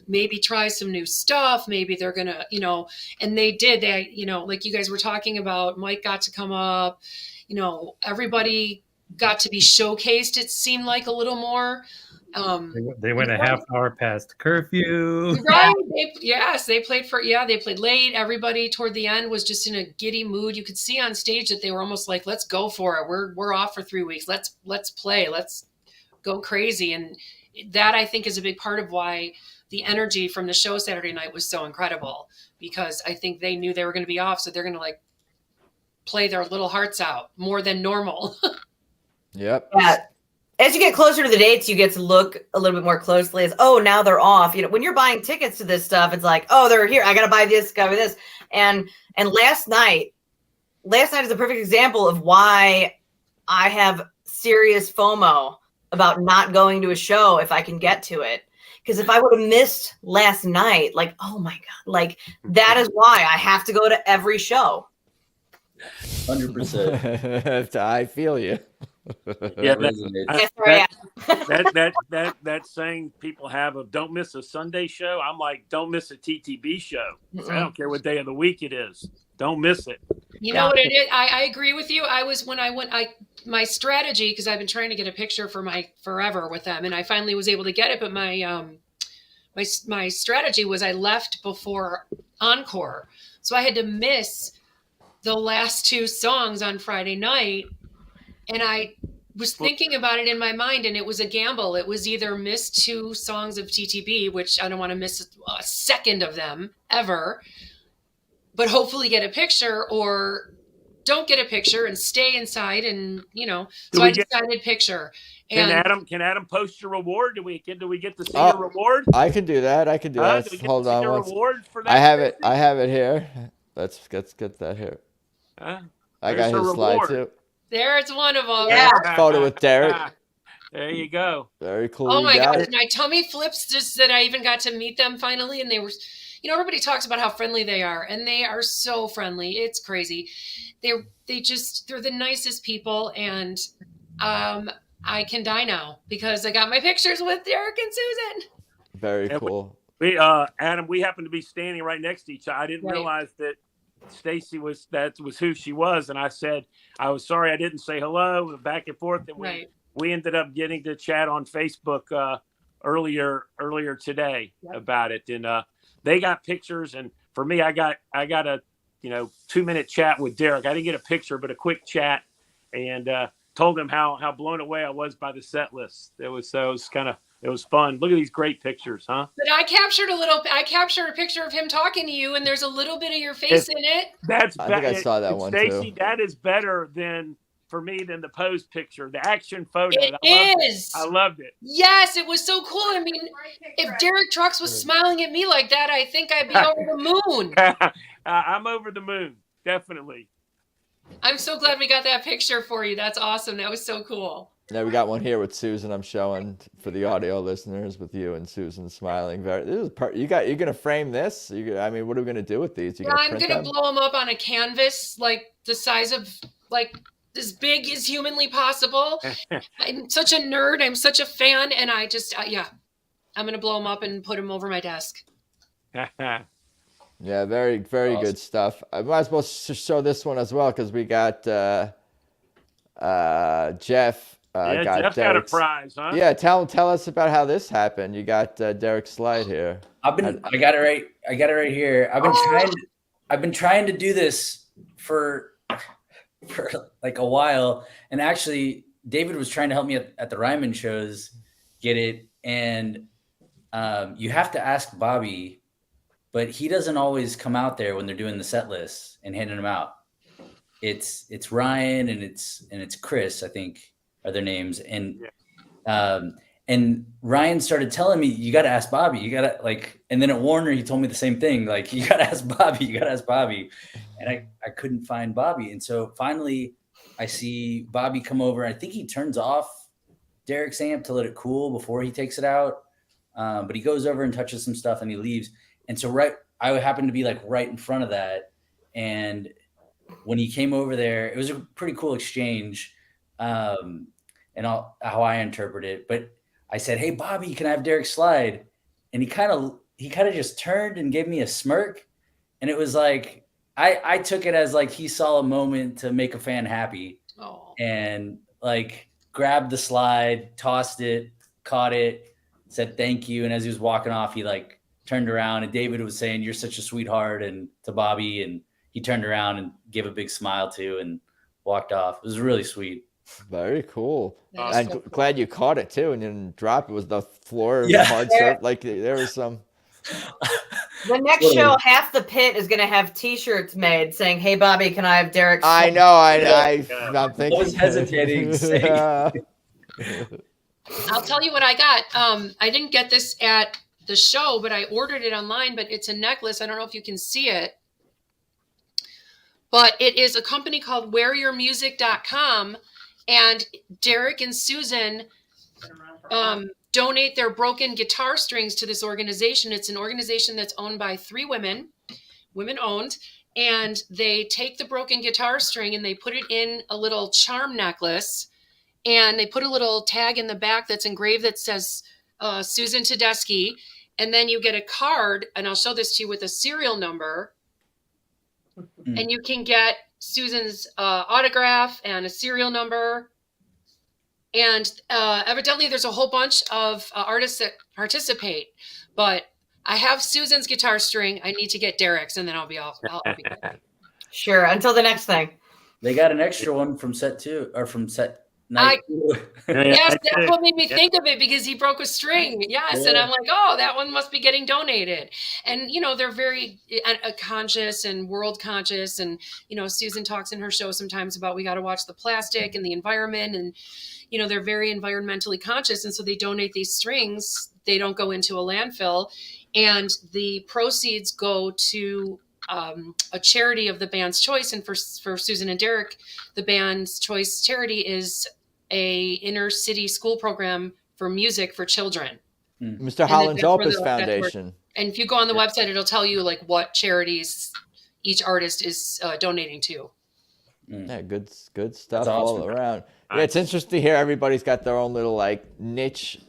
maybe try some new stuff. Maybe they're going to, and they did. They, like you guys were talking about, Mike got to come up, everybody got to be showcased, it seemed like, a little more. They went a half hour past curfew. Right. They played late. Everybody toward the end was just in a giddy mood. You could see on stage that they were almost like, let's go for it. We're off for 3 weeks. Let's play. Let's go crazy. And that, I think, is a big part of why the energy from the show Saturday night was so incredible, because I think they knew they were going to be off. So they're going to play their little hearts out more than normal. Yep. Yeah. As you get closer to the dates, you get to look a little bit more closely as, now they're off. When you're buying tickets to this stuff, it's like, they're here. I got to buy this, got to buy this. And last night is a perfect example of why I have serious FOMO about not going to a show if I can get to it. Because if I would have missed last night, oh my God, that is why I have to go to every show. 100%. I feel you. Yeah, What is it? Yeah, sorry, that saying people have of "don't miss a Sunday show." I'm like, don't miss a TTB show. I don't care what day of the week it is. Don't miss it. You know what it is? I agree with you. My strategy, because I've been trying to get a picture for my forever with them, and I finally was able to get it. But my strategy was I left before encore, so I had to miss the last two songs on Friday night, and I was thinking about it in my mind, and it was a gamble. It was either miss two songs of TTB, which I don't want to miss a second of them ever, but hopefully get a picture, or don't get a picture and stay inside, and so I decided picture. Can Adam post your reward? Do we get to see your reward? I can do that. Hold on. Reward for that? I have it here. Let's get that here. I got his slide too. There's one of them. Yeah. Photo with Derek. There you go. Very cool. Oh my gosh, my tummy flips just that I even got to meet them finally, and they were, everybody talks about how friendly they are, and they are so friendly. It's crazy. They're the nicest people, and I can die now because I got my pictures with Derek and Susan. Very cool. Adam, we happen to be standing right next to each other. I didn't realize that Staci was who she was, and I said I was sorry I didn't say hello. Back and forth, and we ended up getting to chat on Facebook earlier today about it, and they got pictures, and for me, I got a 2-minute chat with Derek. I didn't get a picture, but a quick chat, and told him how blown away I was by the set list. It was fun. Look at these great pictures, huh? But I captured a picture of him talking to you, and there's a little bit of your face in it. I think I saw that one Staci, too. that is better for me than the pose picture, the action photo. I loved it. Yes, it was so cool. I mean, if Derek Trucks was smiling at me like that, I think I'd be over the moon. I'm over the moon, definitely. I'm so glad we got that picture for you. That's awesome. That was so cool. Yeah, we got one here with Susan. I'm showing for the audio listeners with you and Susan smiling. You're gonna frame this? What are we gonna do with these? I'm gonna blow them up on a canvas like the size of as big as humanly possible. I'm such a nerd. I'm such a fan, and I just I'm gonna blow them up and put them over my desk. Yeah, very, very awesome. Good stuff. I might as well show this one as well because we got Jeff. Jeff got a prize, huh? Yeah, tell us about how this happened. You got Derek's slide here. I got it right. I got it right here. I've been trying to do this for like a while, and actually, David was trying to help me at the Ryman shows get it, and you have to ask Bobby, but he doesn't always come out there when they're doing the set lists and handing them out. It's Ryan and it's Chris, I think, are their names. And Ryan started telling me, you got to ask Bobby, and then at Warner, he told me the same thing. Like, you got to ask Bobby. And I couldn't find Bobby. And so finally I see Bobby come over. I think he turns off Derek's amp to let it cool before he takes it out. But he goes over and touches some stuff and he leaves. And so I happened to be right in front of that. And when he came over there, it was a pretty cool exchange. And how I interpret it, but I said, "Hey, Bobby, can I have Derek's slide?" And he kind of just turned and gave me a smirk, and it was like I took it as he saw a moment to make a fan happy, and grabbed the slide, tossed it, caught it, said thank you, and as he was walking off, he turned around, and David was saying, "You're such a sweetheart," and to Bobby, and he turned around and gave a big smile too, and walked off. It was really sweet. Very cool. I'm glad you caught it too and didn't drop it. Was the floor hard surf? There was some. The next show, half the pit is going to have T-shirts made saying, "Hey, Bobby, can I have Derek's?" I know. I'm thinking. I was hesitating. I'll tell you what I got. I didn't get this at the show, but I ordered it online. But it's a necklace. I don't know if you can see it. But it is a company called wearyourmusic.com. And Derek and Susan donate their broken guitar strings to this organization. It's an organization that's owned by 3 women owned, and they take the broken guitar string and they put it in a little charm necklace, and they put a little tag in the back that's engraved that says Susan Tedeschi. And then you get a card, and I'll show this to you with a serial number. And you can get Susan's autograph and a serial number. And evidently there's a whole bunch of artists that participate. But I have Susan's guitar string. I need to get Derek's, and then I'll be good. Sure. Until the next thing. They got an extra one from set 2 or from set night. Yes, that's what made me think of it, because he broke a string. Yes. And I'm like, oh, that one must be getting donated. And, they're very conscious and world conscious. And, Susan talks in her show sometimes about we got to watch the plastic and the environment. And, they're very environmentally conscious. And so they donate these strings. They don't go into a landfill. And the proceeds go to a charity of the band's choice. And for Susan and Derek, the band's choice charity is a inner city school program for music for children. Mr. Holland's Opus Foundation. And if you go on the website, it'll tell you like what charities each artist is donating to. Yeah, good stuff That's awesome. all around. Yeah, it's interesting to hear everybody's got their own little like niche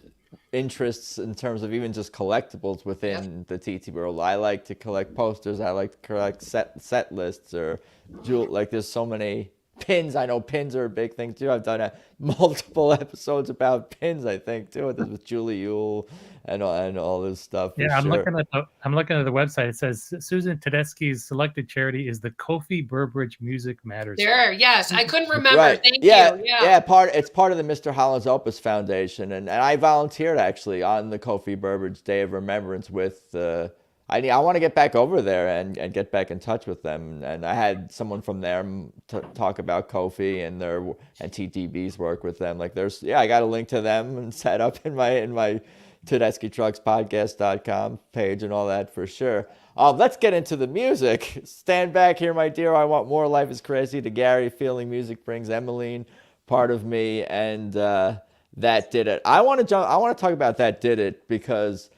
interests in terms of even just collectibles within the TT world. I like to collect posters. I like to collect set lists or like there's so many pins. I know pins are a big thing too. I've done multiple episodes about pins, I think, too, with Julie Yule and all this stuff. Yeah, I'm looking at the website. It says Susan Tedeschi's selected charity is the Kofi Burbridge Music Matters. There, yes, I couldn't remember. Right. Thank you. Yeah, it's part of the Mr. Holland's Opus Foundation, and I volunteered actually on the Kofi Burbridge Day of Remembrance with. I want to get back over there and get back in touch with them. And I had someone from there talk about Kofi and TTB's work with them. Like I got a link to them and set up in my Tedeschi Trucks Podcast.com page and all that for sure. Let's get into the music. Stand back here, my dear. I want more. Life is crazy. To Gary, feeling music brings Emmeline, part of me, and that did it. I want to talk about that did it because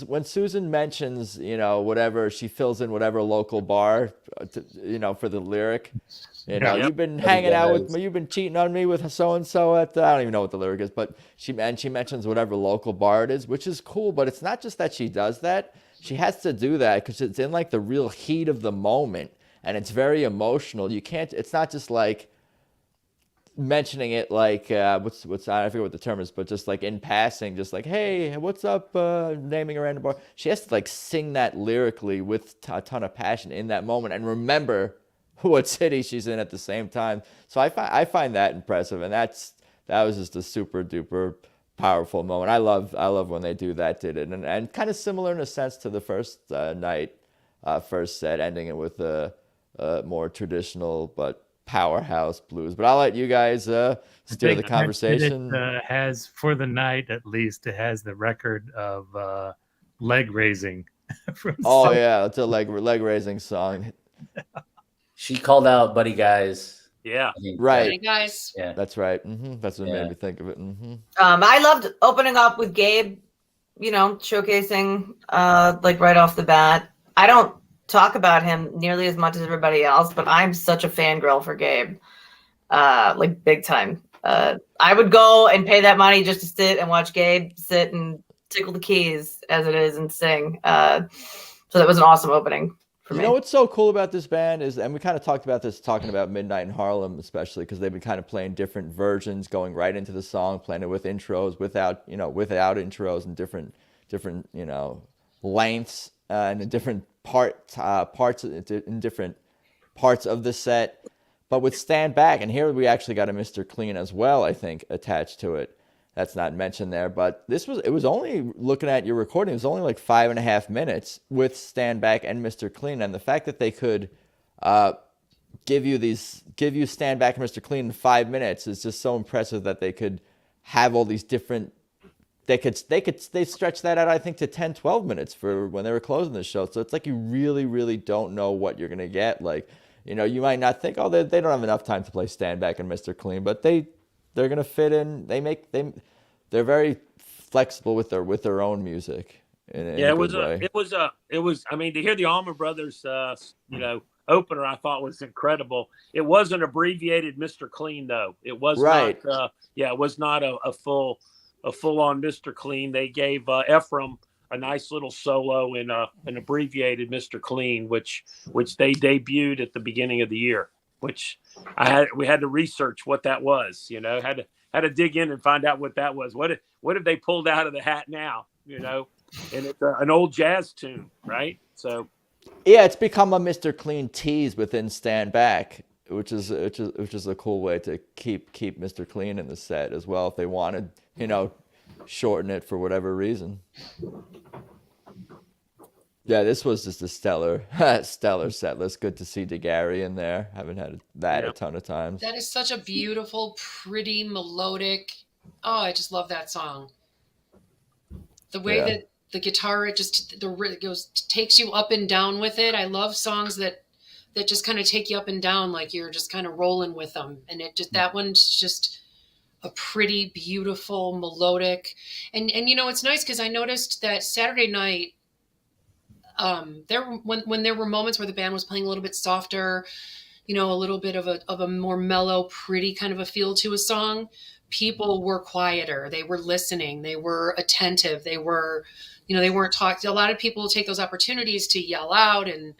when Susan mentions, whatever, she fills in whatever local bar, for the lyric, you've been hanging out with me, you've been cheating on me with so-and-so at I don't even know what the lyric is, but she mentions whatever local bar it is, which is cool, but it's not just that she does that. She has to do that because it's in like the real heat of the moment and it's very emotional. It's not just like mentioning it like what's I forget what the term is, but just like in passing, just like, hey, what's up, naming a random bar. She has to like sing that lyrically with a ton of passion in that moment and remember what city she's in at the same time. So I find that impressive, and that was just a super duper powerful moment. I love when they do that, did it, and kind of similar in a sense to the first night, first set, ending it with a more traditional but powerhouse blues. But I'll let you guys steer the conversation. It has, for the night at least, it has the record of leg raising. Yeah, it's a leg raising song. She called out Buddy Guys. Yeah, right. Buddy Guys. Yeah, that's right. That's what made me think of it. I loved opening up with Gabe, showcasing like right off the bat. I don't talk about him nearly as much as everybody else, but I'm such a fangirl for Gabe, like big time. I would go and pay that money just to sit and watch Gabe sit and tickle the keys as it is and sing. So that was an awesome opening for me. You know what's so cool about this band is, and we kind of talked about this talking about Midnight in Harlem, especially because they've been kind of playing different versions, going right into the song, playing it with intros, without intros, and different lengths and in different parts in different parts of the set. But with Stand Back, and here we actually got a Mr. Clean as well, I think, attached to it. That's not mentioned there, but it was only, looking at your recording, it was only like 5.5 minutes with Stand Back and Mr. Clean. And the fact that they could give you Stand Back and Mr. Clean in 5 minutes is just so impressive, that they could have all these different, they stretched that out, I think, to 10, 12 minutes for when they were closing the show. So it's like you really, really don't know what you're going to get. Like, you might not think, oh, they don't have enough time to play Stand Back and Mr. Clean, but they're going to fit in. They're very flexible with their own music. It was. I mean, to hear the Allman Brothers, opener I thought was incredible. It wasn't abbreviated Mr. Clean though. It was Right. not. It was not a full on Mr. Clean. They gave Ephraim a nice little solo in an abbreviated Mr. Clean, which they debuted at the beginning of the year. Which we had to research what that was. Had to dig in and find out what that was. What have they pulled out of the hat now? And it's an old jazz tune, right? So. Yeah, it's become a Mr. Clean tease within Stand Back, which is a cool way to keep Mr. Clean in the set as well if they wanted, shorten it for whatever reason. Yeah, this was just a stellar set list. Good to see DeGarry in there. Haven't had that a ton of times. That is such a beautiful, pretty, melodic. Oh, I just love that song. The way that the guitar takes you up and down with it. I love songs that just kind of take you up and down, like you're just kind of rolling with them. And that one's just a pretty, beautiful, melodic. And it's nice because I noticed that Saturday night, when there were moments where the band was playing a little bit softer, a little bit of a more mellow, pretty kind of a feel to a song, people were quieter. They were listening. They were attentive. They were, they weren't talking. A lot of people take those opportunities to yell out. And,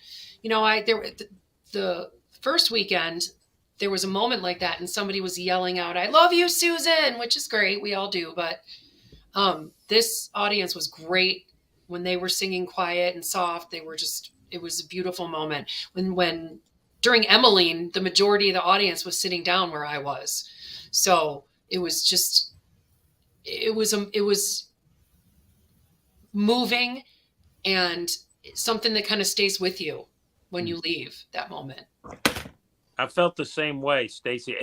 the first weekend, there was a moment like that and somebody was yelling out, "I love you, Susan," which is great. We all do. But this audience was great when they were singing quiet and soft. It was a beautiful moment. When during Emmeline, the majority of the audience was sitting down where I was. So it was moving and something that kind of stays with you when you leave that moment. I felt the same way, Stacy.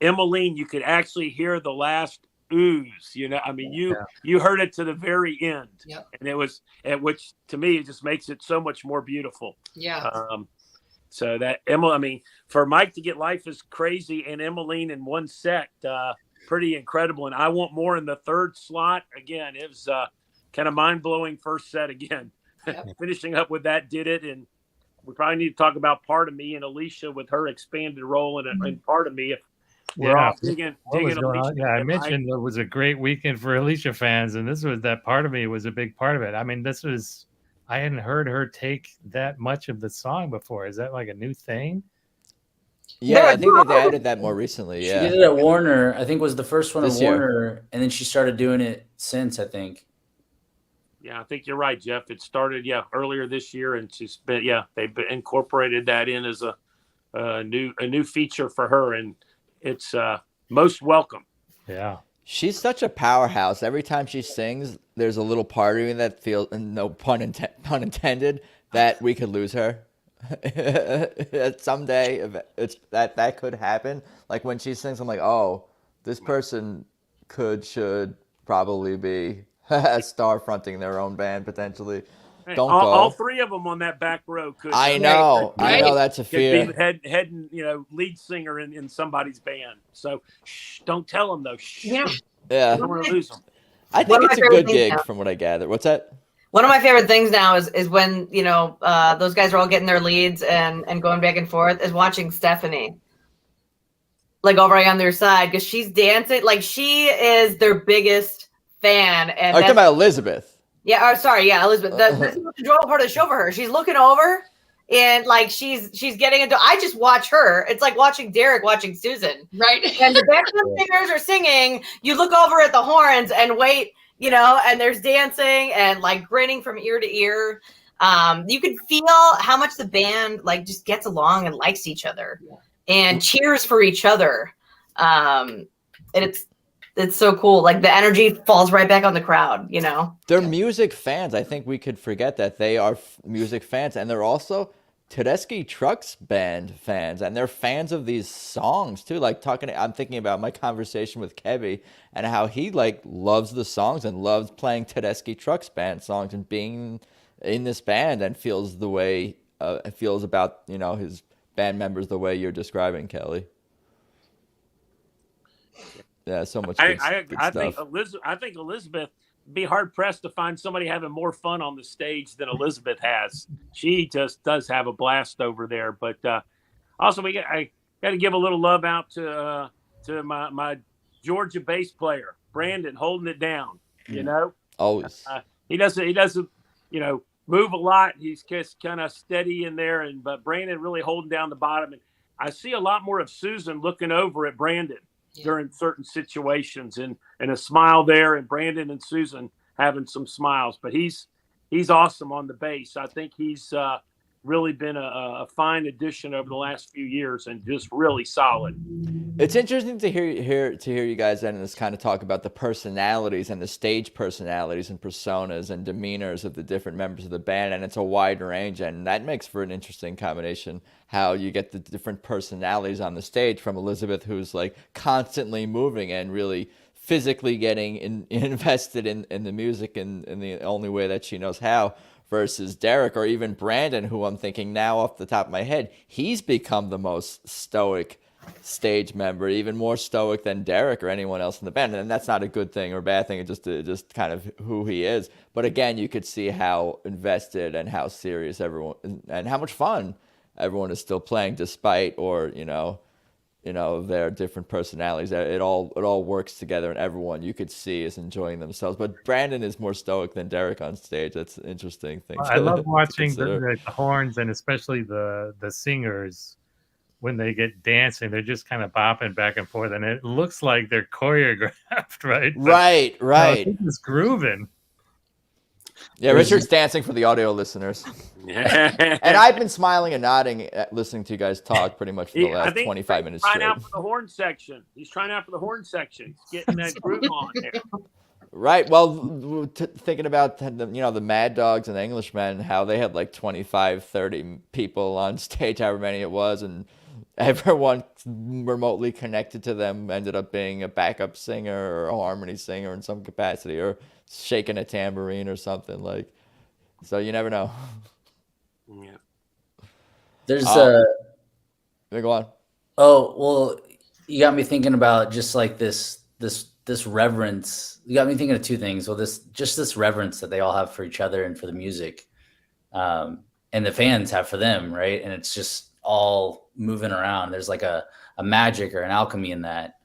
Emmeline, you could actually hear the last ooze. You heard it to the very end. Yep. And it was, which to me, it just makes it so much more beautiful. Yeah. So that for Mike to get Life is Crazy and Emmeline in one set, pretty incredible. And I Want More in the third slot. Again, it was kind of mind-blowing first set again. Yep. Finishing up with that did it. And we probably need to talk about Part of Me and Alicia with her expanded role in Part of Me. If we're all digging Alicia. Yeah, I mentioned it was a great weekend for Alicia fans, and that Part of Me was a big part of it. I mean, I hadn't heard her take that much of the song before. Is that like a new thing? Yeah, I think they've added that more recently. Yeah, she did it at Warner. I think was the first one at Warner, and then she started doing it since. I think. Yeah, I think you're right, Jeff. It started earlier this year, and they've incorporated that in as a new feature for her, and it's most welcome. Yeah. She's such a powerhouse. Every time she sings, there's a little part of me that feels, no pun intended, that we could lose her. Someday, that could happen. Like when she sings, I'm like, oh, this person should probably be a star fronting their own band potentially. Hey, Don't all go. three of them on that back row could. I know that's a fear. Be head and lead singer in somebody's band. So don't tell them though. Yeah, I don't want to lose them. I think it's a good gig from what I gather. What's that? One of my favorite things now is when those guys are all getting their leads and going back and forth, is watching Stephanie like over on their side, because she's dancing like she is their biggest fan. And I'm talking about Elizabeth. Yeah, Elizabeth. This is the enjoyable part of the show for her. She's looking over and like she's getting into. I just watch her. It's like watching Derek watching Susan, right? And the background singers are singing. You look over at the horns and wait, and there's dancing and like grinning from ear to ear. You can feel how much the band like just gets along and likes each other and cheers for each other. And it's so cool. Like the energy falls right back on the crowd, They're music fans. I think we could forget that they are music fans, and they're also Tedeschi Trucks Band fans, and they're fans of these songs too. Like I'm thinking about my conversation with Kevy and how he like loves the songs and loves playing Tedeschi Trucks Band songs and being in this band, and feels the way feels about his band members the way you're describing, Kelly. Yeah, so much good stuff. I think Elizabeth be hard pressed to find somebody having more fun on the stage than Elizabeth has. She just does have a blast over there. But also, I got to give a little love out to my Georgia bass player Brandon, holding it down. You know, Always. he doesn't move a lot. He's just kind of steady in there, but Brandon really holding down the bottom. And I see a lot more of Susan looking over at Brandon during certain situations, and a smile there, and Brandon and Susan having some smiles. But he's awesome on the bass. I think he's really been a fine addition over the last few years, and just really solid. It's interesting to hear you guys and this kind of talk about the personalities and the stage personalities and personas and demeanors of the different members of the band, and it's a wide range, and that makes for an interesting combination. How you get the different personalities on the stage, from Elizabeth, who's like constantly moving and really physically getting invested in the music in the only way that she knows how, versus Derek, or even Brandon, who I'm thinking now off the top of my head, he's become the most stoic stage member, even more stoic than Derek or anyone else in the band. And that's not a good thing or bad thing. It's just kind of who he is. But again, you could see how invested and how serious everyone, and how much fun everyone is still playing, despite, or their different personalities. It all works together, and everyone you could see is enjoying themselves. But Brandon is more stoic than Derek on stage. That's an interesting thing. I love watching the horns, and especially the singers when they get dancing. They're just kind of bopping back and forth, and it looks like they're choreographed, right? Right. They're just grooving. Yeah, Richard's dancing for the audio listeners. And I've been smiling and nodding, listening to you guys talk pretty much for the last 25 minutes straight. He's trying out for the horn section. He's getting that groove on there. Right. Well, thinking about the Mad Dogs and the Englishmen, how they had like 25, 30 people on stage, however many it was, and everyone remotely connected to them ended up being a backup singer or a harmony singer in some capacity, or shaking a tambourine or something like. So you never know. Yeah. There's Go on. Oh, well, you got me thinking about just like this reverence. You got me thinking of two things. Well, this reverence that they all have for each other and for the music, and the fans have for them, right? And it's just all moving around. There's like a magic or an alchemy in that.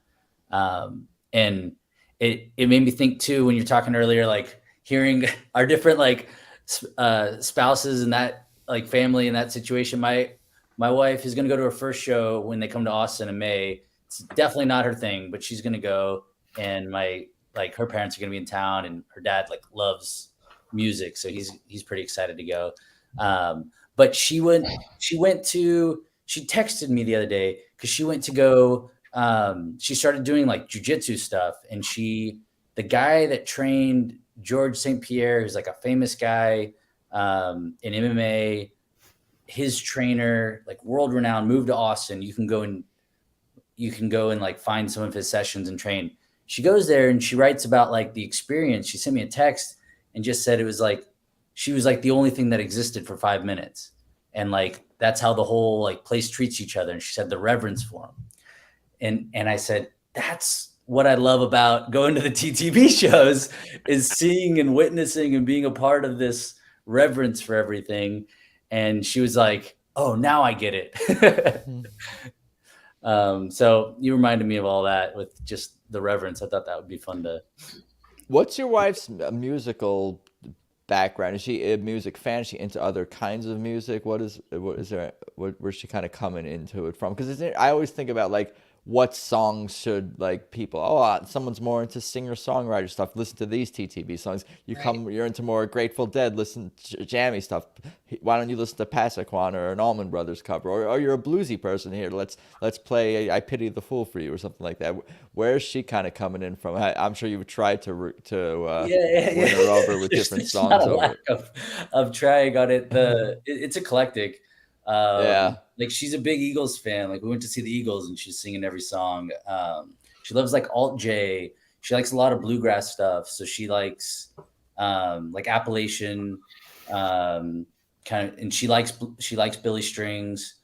And it made me think too, when you're talking earlier, like hearing our different like spouses and that like family in that situation. My wife is going to go to her first show when they come to Austin in May. It's definitely not her thing, but she's going to go. And her parents are going to be in town, and her dad like loves music. So he's pretty excited to go. But she texted me the other day because she went to go, she started doing like jujitsu stuff. And the guy that trained George St. Pierre, who's like a famous guy in MMA, his trainer, like world renowned, moved to Austin. You can go and like find some of his sessions and train. She goes there and she writes about like the experience. She sent me a text and just said it was like, she was like the only thing that existed for 5 minutes. And like, that's how the whole like place treats each other. And she said the reverence for him. And I said, that's what I love about going to the TTB shows, is seeing and witnessing and being a part of this reverence for everything. And she was like, oh, now I get it. So you reminded me of all that with just the reverence. I thought that would be fun to. What's your wife's musical background? Is she a music fan? Is she into other kinds of music? Where's she kind of coming into it from? Because I always think about like, what songs should like people, someone's more into singer-songwriter stuff, listen to these TTB songs. You're into more Grateful Dead, listen to jammy stuff. Why don't you listen to Passaquan or an Allman Brothers cover? Or you're a bluesy person here, let's play I Pity the Fool for You or something like that. Where's she kind of coming in from? I'm sure you've tried to win her over with different songs. Not a lack of trying on it. It's eclectic. Like she's a big Eagles fan. Like we went to see the Eagles and she's singing every song. She loves like alt J. She likes a lot of bluegrass stuff. So she likes like Appalachian kind of, and she likes Billy Strings.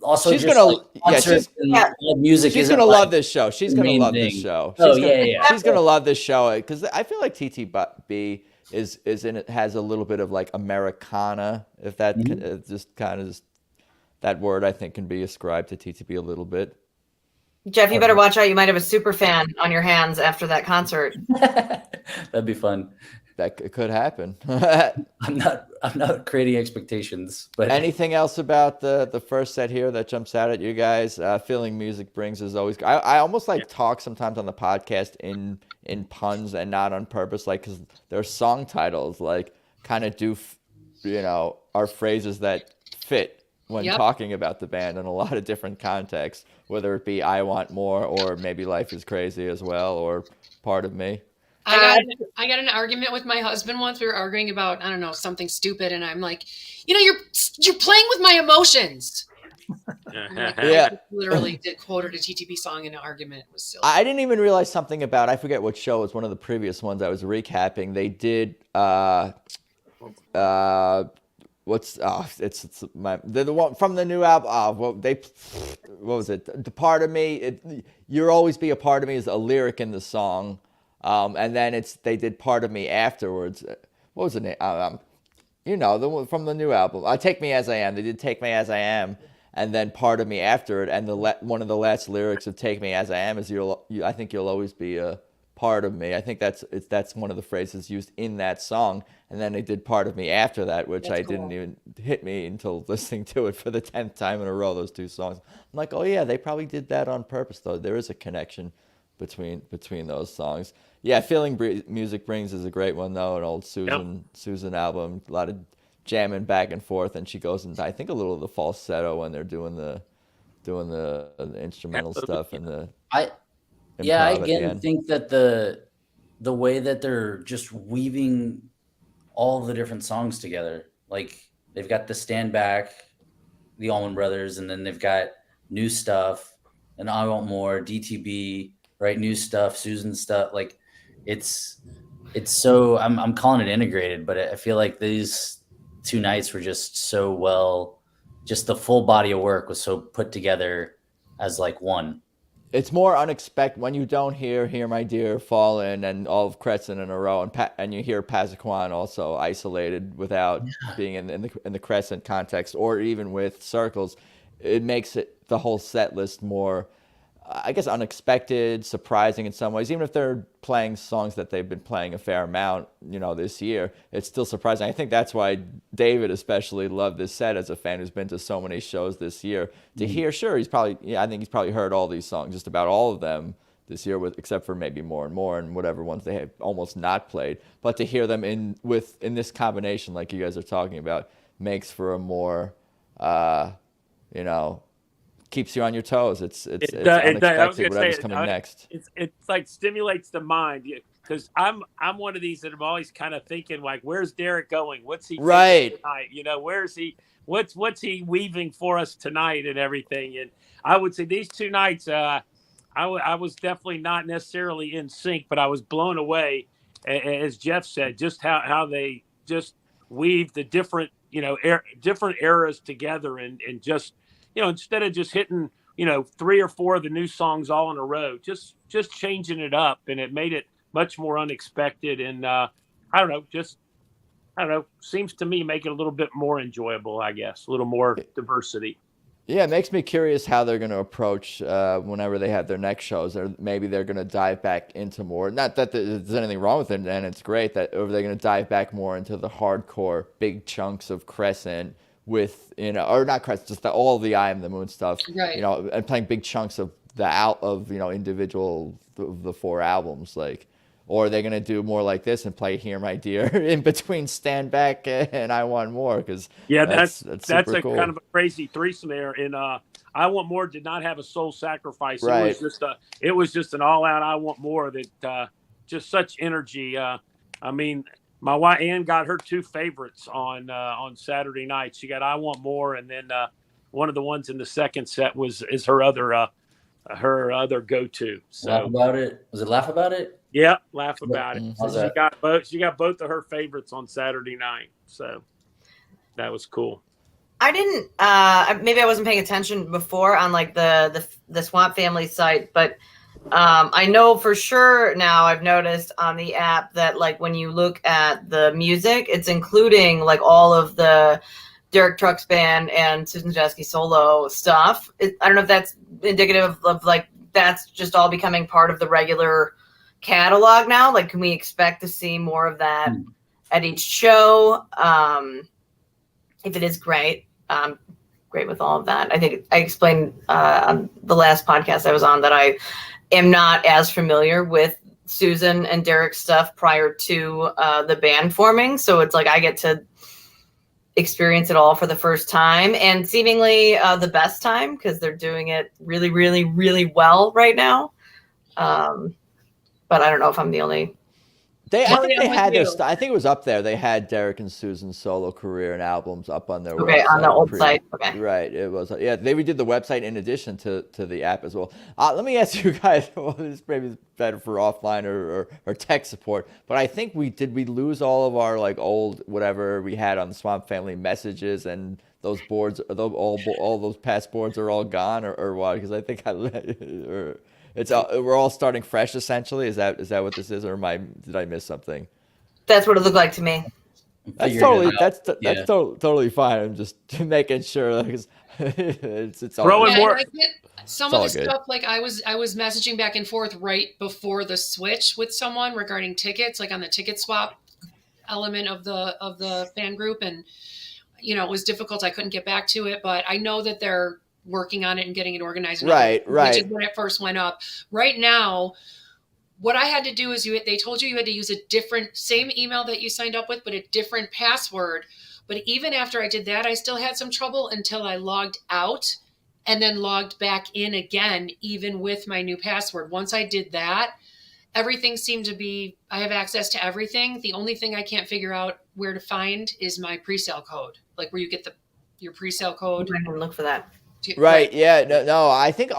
also She's just gonna- like yeah, concerts and yeah. live music. She's isn't gonna like love this show. She's the gonna main love this thing. show. Oh, She's yeah, gonna, yeah. She's gonna love this show because I feel like TTB is in it, has a little bit of like Americana, if that just kind of that word I think can be ascribed to TTB a little bit. Jeff, you better watch out. You might have a super fan on your hands after that concert. That'd be fun. That could happen. I'm not creating expectations, but Anything else about the first set here that jumps out at you guys? Feeling music brings is always. I almost like talk sometimes on the podcast in puns and not on purpose, like because their song titles like kind of do, are phrases that fit when talking about the band in a lot of different contexts, whether it be "I Want More" or maybe "Life Is Crazy" as well, or "Part of Me." I got an argument with my husband once. We were arguing about, I don't know, something stupid. And I'm like, you're playing with my emotions. Like, Yeah. I literally did quoted a TTP song in an argument. It was silly. I didn't even realize something about, I forget what show, it was one of the previous ones I was recapping. They did, the one from the new album. What was it? The Part of Me, You'll Always Be a Part of Me is a lyric in the song. And then they did Part of Me afterwards. What was the name? The one from the new album. Take Me As I Am. They did Take Me As I Am, and then Part of Me after it. And one of the last lyrics of Take Me As I Am is I think you'll always be a part of me. I think that's one of the phrases used in that song. And then they did Part of Me after that, which didn't even hit me until listening to it for the 10th time in a row. Those two songs. I'm like, oh yeah, they probably did that on purpose. Though there is a connection between those songs. Yeah, Feeling Music Brings is a great one though. An old Susan album. A lot of jamming back and forth, and she goes into I think a little of the falsetto when they're doing the instrumental stuff and the I again think that the way that they're just weaving all the different songs together, like they've got the Stand Back, the Allman Brothers, and then they've got new stuff and I Want More, DTB, right? New stuff, Susan stuff. Like it's so I'm calling it integrated, but I feel like these two nights were just so well, just the full body of work was so put together as like one. It's more unexpected when you don't hear My Dear, Fallen, and all of Crescent in a row, and you hear Pasaquan also isolated without being in the Crescent context, or even with Circles. It makes the whole set list more, I guess, unexpected, surprising in some ways. Even if they're playing songs that they've been playing a fair amount, this year, it's still surprising. I think that's why David especially loved this set as a fan who's been to so many shows this year. To hear, sure, I think he's probably heard all these songs, just about all of them this year, except for maybe More and More and whatever ones they have almost not played. But to hear them in this combination, like you guys are talking about, makes for a more, keeps you on your toes. It's unexpected whatever's coming next. It's like stimulates the mind, because I'm one of these that I'm always kind of thinking like, where's Derek going? What's he thinking tonight? Where's he? What's he weaving for us tonight and everything? And I would say these two nights, I was definitely not necessarily in sync, but I was blown away, as Jeff said, just how they just weave the different different eras together and just. Instead of just hitting, 3 or 4 of the new songs all in a row, just changing it up, and it made it much more unexpected. And I don't know, seems to me make it a little bit more enjoyable, I guess, a little more diversity. Yeah, it makes me curious how they're going to approach whenever they have their next shows, or maybe they're going to dive back into more. Not that there's anything wrong with it, and it's great that, or they're going to dive back more into the hardcore big chunks of Crescent. With or not Crescent, just all the Eye of the Moon stuff, right? And playing big chunks of individual the 4 albums, like, or are they gonna do more like this and play Hear My Dear in between Stand Back and I Want More? Because that's a cool. Kind of a crazy threesome there. And I Want More did not have a soul sacrifice. Right. It was just an all out I Want More that just such energy. My wife Ann got her 2 favorites on Saturday night. She got I Want More, and then one of the ones in the second set is her other go-to. So Laugh About It. Was it Laugh About It? Yeah, Laugh About It. How's So that? she got both of her favorites on Saturday night. So that was cool. I didn't. Maybe I wasn't paying attention before on like the Swamp Family site, but I know for sure now. I've noticed on the app that like when you look at the music, it's including like all of the Derek Trucks Band and Susan Tedeschi solo stuff. I don't know if that's indicative of like that's just all becoming part of the regular catalog now. Like, can we expect to see more of that at each show? If it is great, great with all of that. I think I explained on the last podcast I was on that I am not as familiar with Susan and Derek's stuff prior to the band forming. So it's like I get to experience it all for the first time, and seemingly the best time, because they're doing it really, really, really well right now. But I don't know if I'm the only. I think they had their. I think it was up there. They had Derek and Susan's solo career and albums up on their website. On the old site. Okay. Right. It was. Yeah. They redid the website in addition to the app as well. Let me ask you guys. Well, this maybe is better for offline or tech support. But I think we lose all of our like old whatever we had on the Swamp Family messages, and those boards. All those past boards are all gone or what? Because I think we're all starting fresh essentially. Is that what this is, or did I miss something? That's what it looked like to me. That's totally fine. I'm just making sure because it's all throwing more. Some of the stuff, like I was messaging back and forth right before the switch with someone regarding tickets, like on the ticket swap element of the fan group, and it was difficult. I couldn't get back to it, but I know that they're working on it and getting it organized. Right. Which is when it first went up. Right now, what I had to do is they told you had to use a different, same email that you signed up with, but a different password. But even after I did that, I still had some trouble until I logged out and then logged back in again, even with my new password. Once I did that, everything seemed to be, I have access to everything. The only thing I can't figure out where to find is my presale code, like where you get your presale code. I can look for that. Right. Yeah. No. I think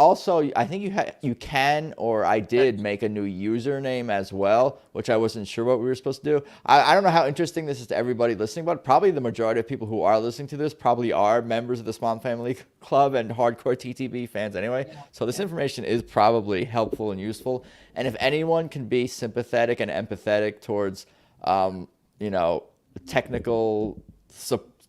you can, or I did make a new username as well, which I wasn't sure what we were supposed to do. I don't know how interesting this is to everybody listening, but probably the majority of people who are listening to this probably are members of the Swamp Family Club and hardcore TTB fans anyway. So this information is probably helpful and useful. And if anyone can be sympathetic and empathetic towards,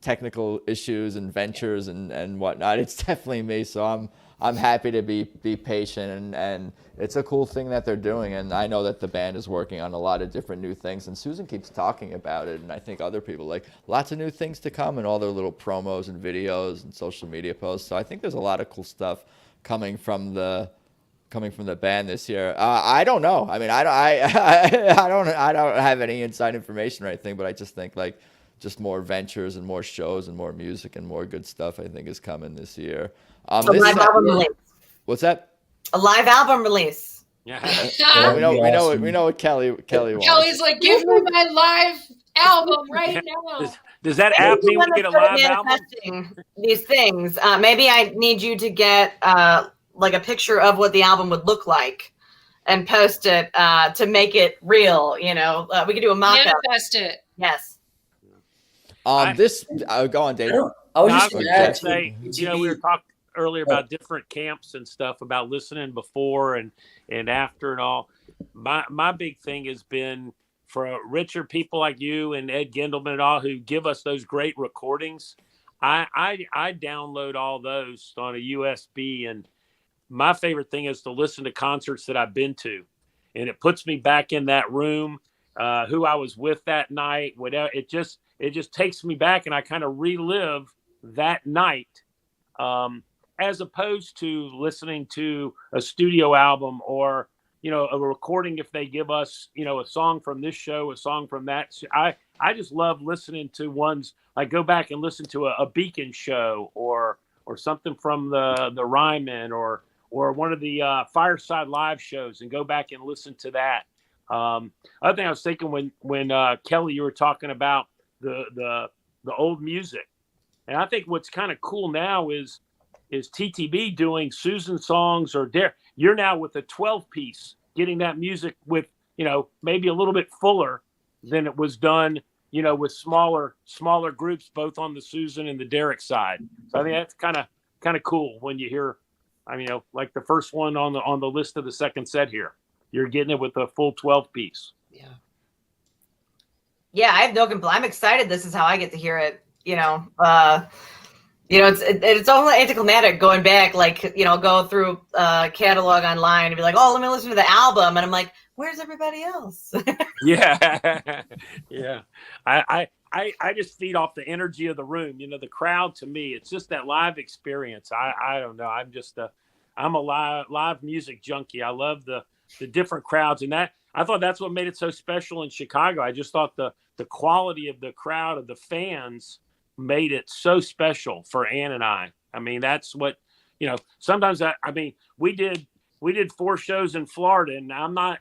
technical issues and ventures and whatnot, it's definitely me. So I'm happy to be patient, and it's a cool thing that they're doing. And I know that the band is working on a lot of different new things, and Susan keeps talking about it, and I think other people, like, lots of new things to come, and all their little promos and videos and social media posts. So I think there's a lot of cool stuff coming from the band this year. I don't know. I mean, I don't have any inside information or anything, but I just think like just more ventures and more shows and more music and more good stuff I think is coming this year. Live album release. What's that? A live album release. Yeah. We know what Kelly wants. Kelly's like, give me my live album right now. Does that app mean we get a live album? These things. Maybe I need you to get like a picture of what the album would look like and post it to make it real. We could do a mock-up. Manifest it. Yes. Go on, Dave. I was just going going to say, we were talking earlier about different camps and stuff, about listening before and after and all. My big thing has been for richer people like you and Ed Gendelman and all who give us those great recordings. I download all those on a USB, and my favorite thing is to listen to concerts that I've been to, and it puts me back in that room, who I was with that night, whatever. It just takes me back, and I kind of relive that night, as opposed to listening to a studio album or, a recording. If they give us, a song from this show, a song from that. I just love listening to ones, like go back and listen to a Beacon show or something from the Ryman or one of the Fireside Live shows and go back and listen to that. Other thing I was thinking when Kelly, you were talking about the old music, and I think what's kind of cool now is TTB doing Susan songs, or you're now with a 12-piece, getting that music with maybe a little bit fuller than it was done with smaller groups, both on the Susan and the Derek side. So I think that's kind of cool when you hear, like the first one on the list of the second set here, you're getting it with a full 12 piece. Yeah. Yeah, I have no complaint. I'm excited. This is how I get to hear it. It's only anticlimactic going back, go through catalog online and be like, oh, let me listen to the album, and I'm like, where's everybody else? Yeah. Yeah. I just feed off the energy of the room. The crowd, to me, it's just that live experience. I don't know. I'm a live music junkie. I love the different crowds, and that I thought that's what made it so special in Chicago. I just thought the quality of the crowd, of the fans, made it so special for Ann and I. That's what, sometimes we did 4 shows in Florida, and I'm not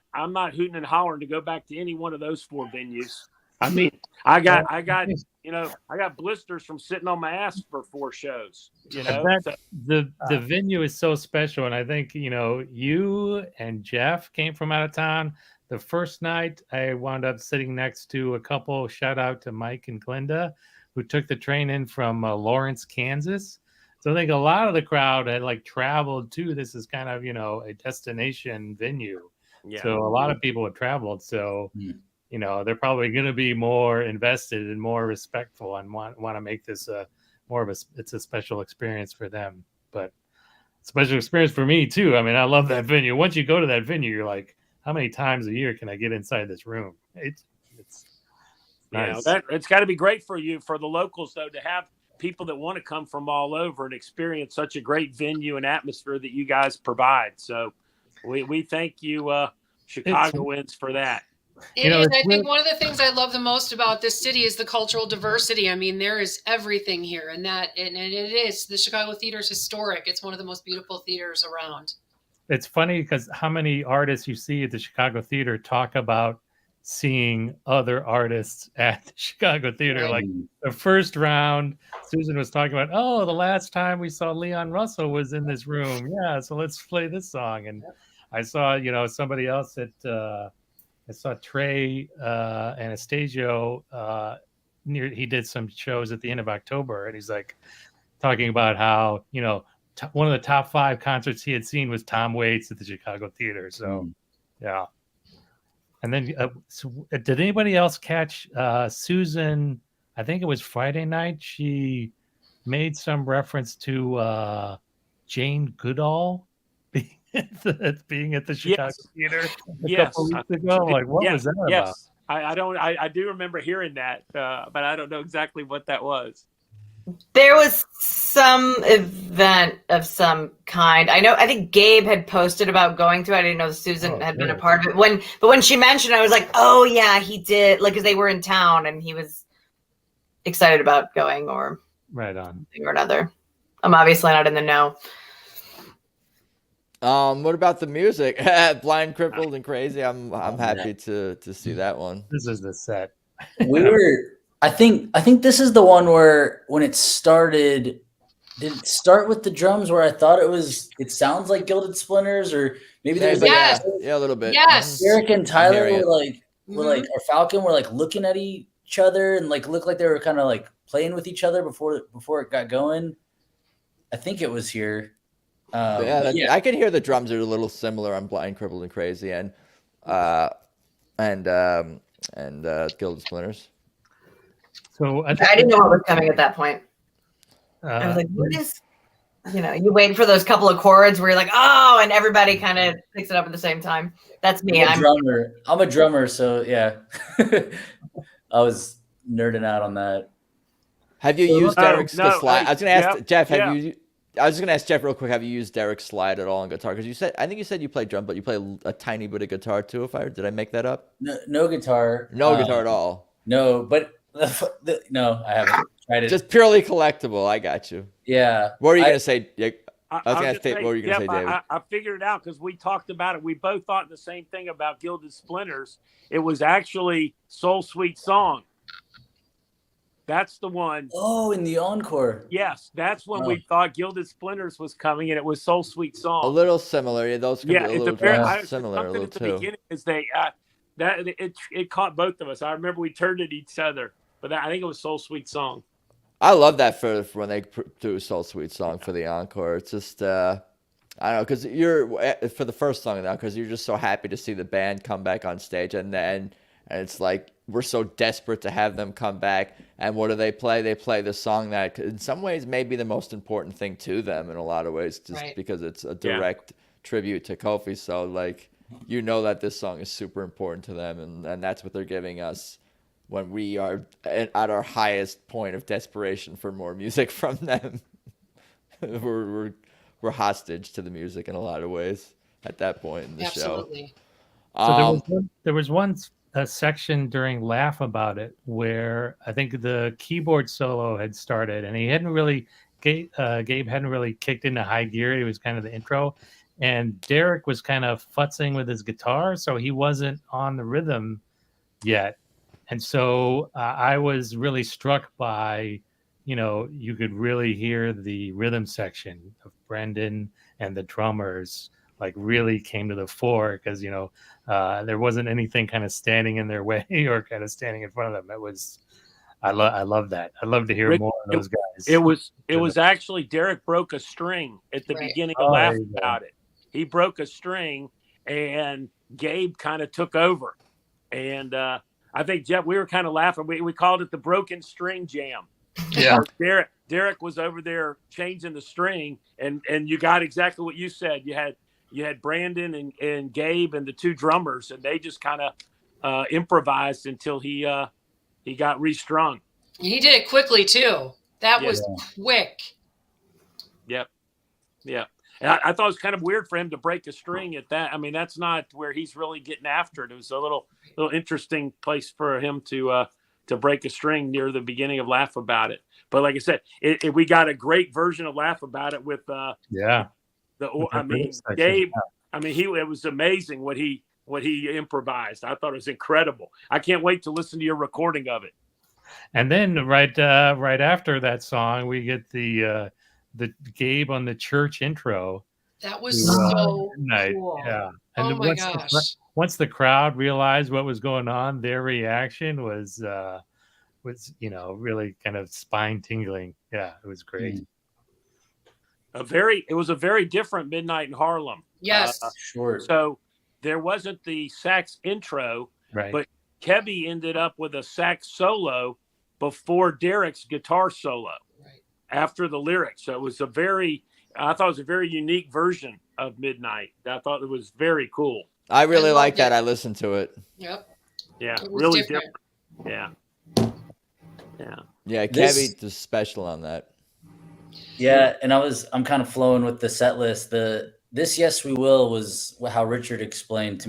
hooting and hollering to go back to any one of those 4 venues. I got blisters from sitting on my ass for 4 shows, The venue is so special. And I think, you and Jeff came from out of town. The first night I wound up sitting next to a couple, shout out to Mike and Glinda, who took the train in from Lawrence, Kansas. So I think a lot of the crowd had traveled to, this is kind of, a destination venue. Yeah. So a lot of people had traveled. So, they're probably going to be more invested and more respectful and want to make this it's a special experience for them, but special experience for me too. I love that venue. Once you go to that venue, you're like, how many times a year can I get inside this room? It's nice. It's got to be great for you, for the locals, though, to have people that want to come from all over and experience such a great venue and atmosphere that you guys provide. So we thank you, Chicagoans, for that. I think one of the things I love the most about this city is the cultural diversity. There is everything here, and it is. The Chicago Theater is historic. It's one of the most beautiful theaters around. It's funny because how many artists you see at the Chicago Theater talk about seeing other artists at the Chicago Theater. Like the first round, Susan was talking about, the last time we saw Leon Russell was in this room. Yeah, so let's play this song. And I saw, somebody else at I saw Trey Anastasio he did some shows at the end of October, and he's talking about how one of the top 5 concerts he had seen was Tom Waits at the Chicago Theater. So yeah. And then did anybody else catch Susan? I think it was Friday night. She made some reference to Jane Goodall being at the Chicago Theater a couple weeks ago. What was that about? I do remember hearing that, but I don't know exactly what that was. There was some event of some kind. I think Gabe had posted about going to it. I didn't know Susan had been a part of it. But when she mentioned it, I was like, oh yeah, he did. Because they were in town and he was excited about going or right on or another. I'm obviously not in the know. What about the music? Blind, Crippled, and Crazy. I'm happy to see that one. This is the set. I think this is the one where when it started, did it start with the drums where I thought it sounds like Gilded Splinters, or maybe there's yeah, a little bit. Yes. Eric and Tyler or Falcon were looking at each other and looked like they were kind of playing with each other before it got going. I think it was here. I can hear the drums are a little similar on Blind, Crippled, and Crazy, and Gilded Splinters. So I didn't know what was coming at that point. I was like, what is, you wait for those couple of chords where you're like, oh, and everybody kind of picks it up at the same time. That's me. I'm a drummer, so yeah. I was nerding out on that. Have you used Derek's slide? I was going to ask Jeff, I was just going to ask Jeff real quick, have you used Derek's slide at all on guitar? Because I think you said you play drum, but you play a tiny bit of guitar too. Did I make that up? No guitar. No guitar at all. No, but no, I haven't tried it. Just purely collectible. I got you. Yeah. What were you going to say? I was going to say, what were you going to say, David? I figured it out because we talked about it. We both thought the same thing about Gilded Splinters. It was actually Soul Sweet Song. That's the one. Oh, in the encore. Yes, that's when we thought Gilded Splinters was coming, and it was Soul Sweet Song. A little similar. Yeah, those could be a little similar. Something at the beginning is it caught both of us. I remember we turned at each other. but I think it was Soul Sweet Song. I love that for when they do a Soul Sweet Song for the encore. It's just I don't know, because for the first song now, because you're just so happy to see the band come back on stage, and it's like we're so desperate to have them come back. And what do they play? They play the song that, in some ways, may be the most important thing to them in a lot of ways, just because it's a direct tribute to Kofi. So like, that this song is super important to them, and that's what they're giving us when we are at our highest point of desperation for more music from them. We're hostage to the music in a lot of ways at that point in the show. Absolutely. So there was one section during Laugh About It where I think the keyboard solo had started, and he hadn't really Gabe hadn't really kicked into high gear. It was kind of the intro, and Derek was kind of futzing with his guitar, so he wasn't on the rhythm yet. And so I was really struck by, you could really hear the rhythm section of Brendan and the drummers like really came to the fore, because, there wasn't anything kind of standing in their way or kind of standing in front of them. It was, I love that. I'd love to hear more of those guys. It was actually Derek broke a string at the beginning of Laugh About It. He broke a string and Gabe kind of took over. And I think, Jeff, we were kind of laughing. We called it the broken string jam. Yeah. Derek was over there changing the string, and you got exactly what you said. You had Brandon and Gabe and the two drummers, and they just kind of improvised until he got restrung. He did it quickly too. That was quick. Yep. And I thought it was kind of weird for him to break a string at that. I mean, that's not where he's really getting after it. It was a little interesting place for him to break a string near the beginning of Laugh About It. But like I said, we got a great version of Laugh About It with Gabe. I mean, it was amazing what he improvised. I thought it was incredible. I can't wait to listen to your recording of it. And then right after that song, we get the Gabe on the church intro. That was so cool. Yeah. And my gosh. Once the crowd realized what was going on, their reaction was really kind of spine tingling. Yeah, it was great. It was a very different Midnight in Harlem. Yes. Sure. So there wasn't the sax intro, right? But Kevy ended up with a sax solo before Derek's guitar solo. After the lyrics. So I thought it was a very unique version of Midnight. I thought it was very cool. I really like that. I listened to it. Yep. Yeah, really different. Yeah. Yeah, Kevy was special on that. Yeah, and I'm kind of flowing with the set list. This Yes We Will was how Richard explained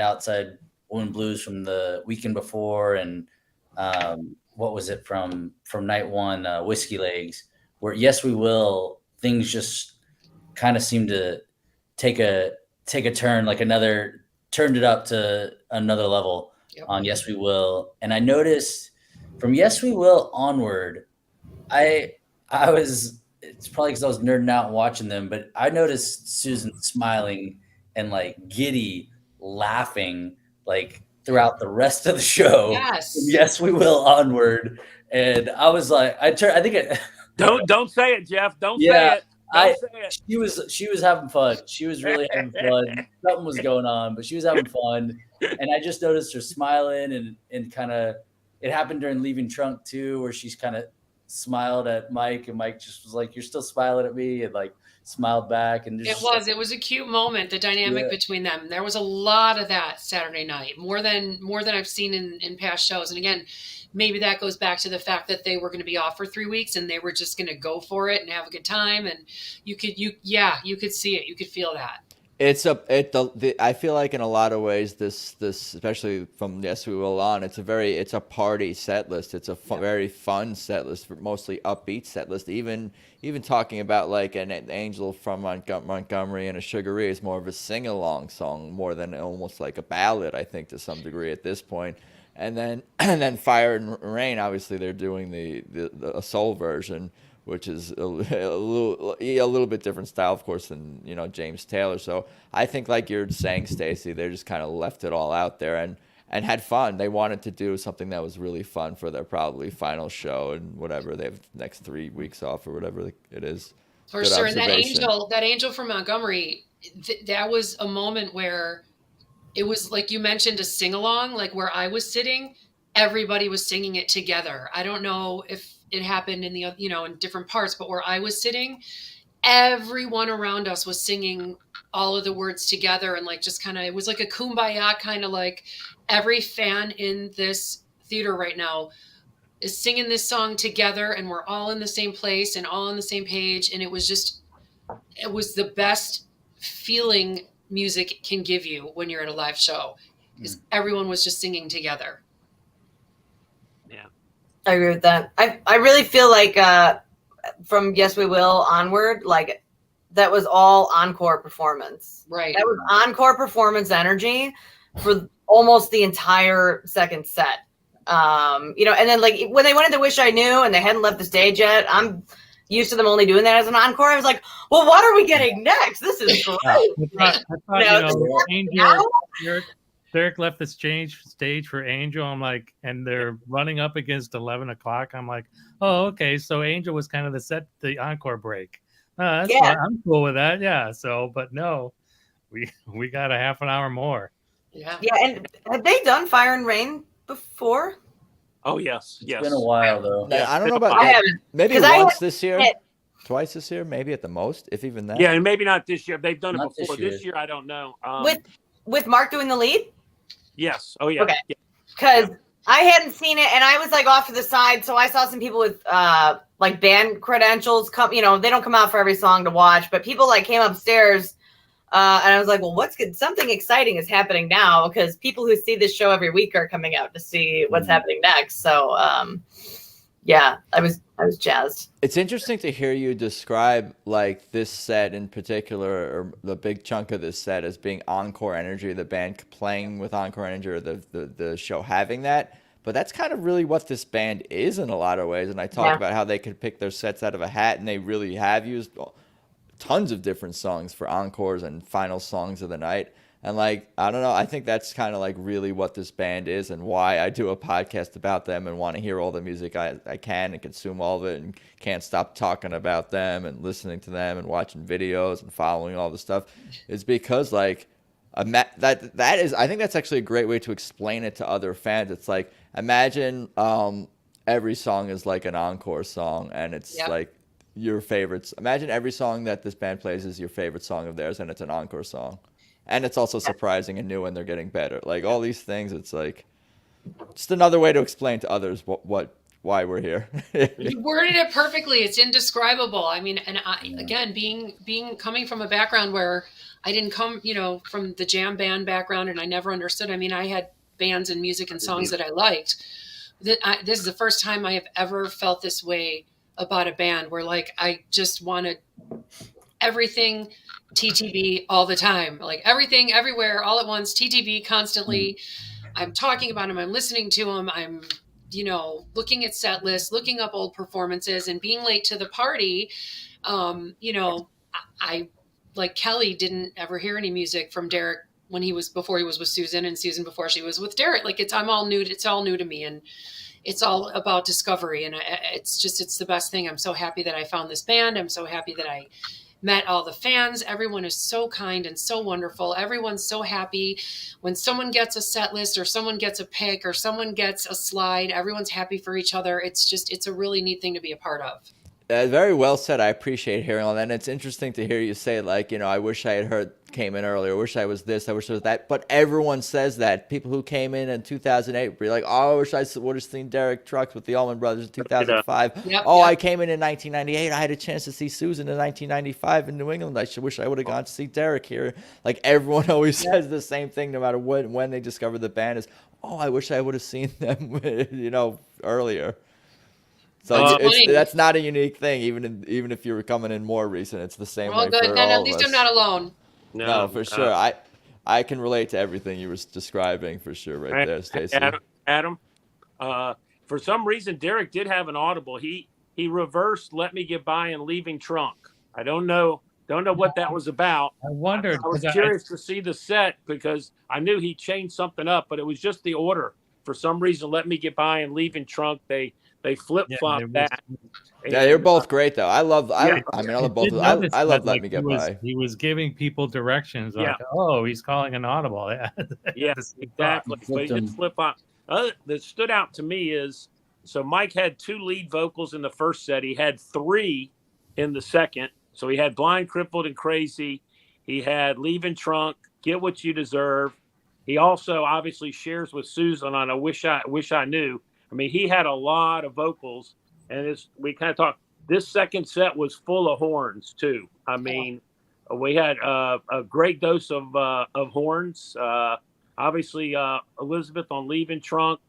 Outside Wind Blues from the weekend before, and what was it from night one, Whiskey Legs, where Yes We Will, things just kind of seemed to take a turn, like turned it up to another level on Yes We Will. And I noticed from Yes We Will onward, it's probably because I was nerding out and watching them, but I noticed Susan smiling and like giddy laughing like throughout the rest of the show. Yes, We Will onward. And I was like, don't say it, Jeff. Don't say it. Don't say it. She was having fun. She was really having fun. Something was going on, but she was having fun. And I just noticed her smiling and kind of, it happened during Leaving Trunk too, where she's kind of smiled at Mike, and Mike just was like, "You're still smiling at me," and like smiled back. And it was a cute moment, the dynamic between them. There was a lot of that Saturday night, more than I've seen in past shows. And again, maybe that goes back to the fact that they were going to be off for 3 weeks and they were just going to go for it and have a good time. And you could see it, you could feel that. I feel like in a lot of ways, this especially from Yes We Will on, it's a party set list. It's a very fun set list, mostly upbeat set list. Even talking about like an Angel from Montgomery and a Sugaree is more of a sing along song more than almost like a ballad, I think, to some degree at this point. And then Fire and Rain, obviously they're doing a soul version, which is a little bit different style, of course, than James Taylor. So I think, like you're saying, Staci, they just kind of left it all out there. And and had fun. They wanted to do something that was really fun for their probably final show and whatever. They have the next 3 weeks off or whatever it is. For Good sure. And observation. that angel from Montgomery, that was a moment where it was like you mentioned, a sing along, like where I was sitting, everybody was singing it together. I don't know if it happened in the, in different parts, but where I was sitting, everyone around us was singing all of the words together. And like, just kind of, it was like a kumbaya kind of, like every fan in this theater right now is singing this song together, and we're all in the same place and all on the same page. And it was the best feeling music can give you when you're at a live show, because everyone was just singing together. Yeah, I agree with that. I really feel like from Yes We Will onward, like that was all encore performance. Right. That was encore performance energy for almost the entire second set. And then like when they went into Wish I Knew and they hadn't left the stage yet, I'm used to them only doing that as an encore. I was like, well, what are we getting next? This is great. I thought, Angel, Derek left the stage for Angel. I'm like, and they're running up against 11 o'clock. I'm like, oh, okay. So Angel was kind of the encore break. That's fine. I'm cool with that. Yeah. So, but no, we got a half an hour more. Yeah. Yeah. And have they done Fire and Rain before? Oh yes. It's been a while though. Yeah, I don't know about I haven't. maybe 'Cause once this year, twice this year, maybe at the most, if even that. Yeah, and maybe not this year. They've done Not it before. this year. This year, I don't know. With Mark doing the lead? Yes. Oh yeah. Okay. Yeah. Because I hadn't seen it, and I was like off to the side, so I saw some people with like band credentials come. They don't come out for every song to watch, but people like came upstairs, and I was like, well, what's good? Something exciting is happening now, because people who see this show every week are coming out to see what's happening next. So yeah, I was jazzed. It's interesting to hear you describe like this set in particular, or the big chunk of this set, as being encore energy, the band playing with encore energy, or the show having that. But that's kind of really what this band is in a lot of ways. And I talked about how they could pick their sets out of a hat, and they really have used tons of different songs for encores and final songs of the night. And like, I don't know, I think that's kind of like really what this band is, and why I do a podcast about them and want to hear all the music I can and consume all of it, and can't stop talking about them and listening to them and watching videos and following all the stuff, is because like that is, I think that's actually a great way to explain it to other fans. It's like, imagine every song is like an encore song, and it's like your favorites. Imagine every song that this band plays is your favorite song of theirs, and it's an encore song. And it's also surprising and new, and they're getting better. Like all these things, it's like just another way to explain to others why we're here. You worded it perfectly. It's indescribable. I mean, and again, coming from a background where I didn't come, from the jam band background, and I never understood. I mean, I had bands and music and songs that I liked. This is the first time I have ever felt this way about a band, where like I just wanted everything TTB all the time, like everything, everywhere, all at once, TTB constantly. I'm talking about them. I'm listening to them. I'm, looking at set lists, looking up old performances, and being late to the party. I like Kelly didn't ever hear any music from Derek before he was with Susan, and Susan before she was with Derek. Like it's all new to me, and it's all about discovery. And it's the best thing. I'm so happy that I found this band. I'm so happy that I met all the fans. Everyone is so kind and so wonderful. Everyone's so happy when someone gets a set list, or someone gets a pick, or someone gets a slide. Everyone's happy for each other. It's a really neat thing to be a part of. Very well said. I appreciate hearing all that. And it's interesting to hear you say, like, I wish I had came in earlier. I wish I was this. I wish I was that. But everyone says that. People who came in 2008 were like, oh, I wish I would have seen Derek Trucks with the Allman Brothers in 2005. I came in 1998. I had a chance to see Susan in 1995 in New England. I wish I would have gone to see Derek here. Like, everyone always says the same thing, no matter when they discover the band, is, oh, I wish I would have seen them, earlier. So that's not a unique thing, even if you were coming in more recent. It's the same way good. for Then all at of least us. I'm not alone. No, for sure. I can relate to everything you were describing for sure right there, Staci. Adam, for some reason, Derek did have an audible. He reversed "Let Me Get By" and "Leaving Trunk." I don't know Don't know what that was about. I wondered. I was 'cause curious to see the set because I knew he changed something up, but it was just the order. For some reason, Let Me Get By and Leaving Trunk, they flip flopped that. Yeah, they're both great though. I love both of them. I love Let Me Get By. He was giving people directions like, oh, he's calling an audible. Yeah, exactly. But he did flip flop. That stood out to me is, so Mike had 2 lead vocals in the first set. He had 3 in the second. So he had Blind, Crippled, and Crazy. He had Leaving Trunk, Get What You Deserve. He also obviously shares with Susan on I Wish I Knew. I mean, he had a lot of vocals, and we kind of talked. This second set was full of horns too. I mean, we had a great dose of horns. Obviously, Elizabeth on Leaving Trunk,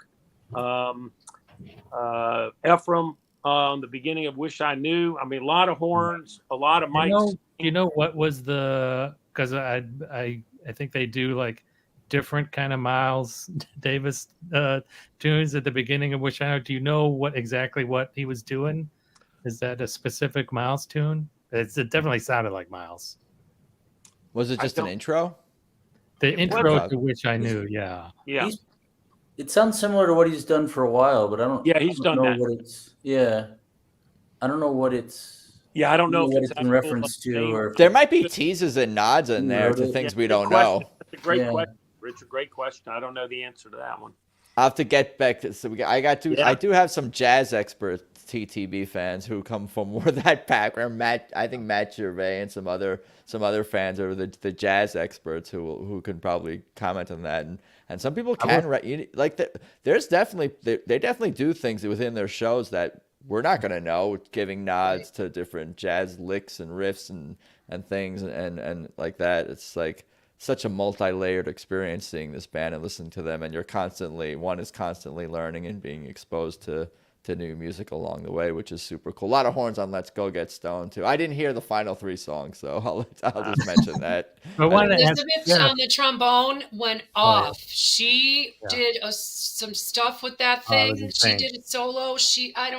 Ephraim on the beginning of Wish I Knew. I mean, a lot of horns, a lot of mics. You know what was because I think they do like different kind of Miles Davis tunes at the beginning of Wish I Knew. Do you know exactly what he was doing? Is that a specific Miles tune? It definitely sounded like Miles. Was it just an intro? The intro to Wish I Knew, yeah. Yeah. It sounds similar to what he's done for a while, but I don't. Yeah, he's done know that. What it's. Yeah, I don't know what it's. Yeah, I don't know what it's in reference to, or there might be teases and nods in there to things we don't know. That's a great question, Richard. Great question. I don't know the answer to that one. I'll have to get back to. So I do have some jazz experts, TTB fans who come from more that background. I think Matt Gervais and some other fans are the jazz experts who can probably comment on that. And some people can there's definitely they definitely do things within their shows that we're not going to know, giving nods to different jazz licks and riffs and things and like that. It's like such a multi-layered experience seeing this band and listening to them, and one is constantly learning and being exposed to new music along the way, which is super cool. A lot of horns on Let's Go Get Stoned too. I didn't hear the final 3 songs, so I'll just mention that. Elizabeth on the trombone went off. She did some stuff with that thing. She did a solo. I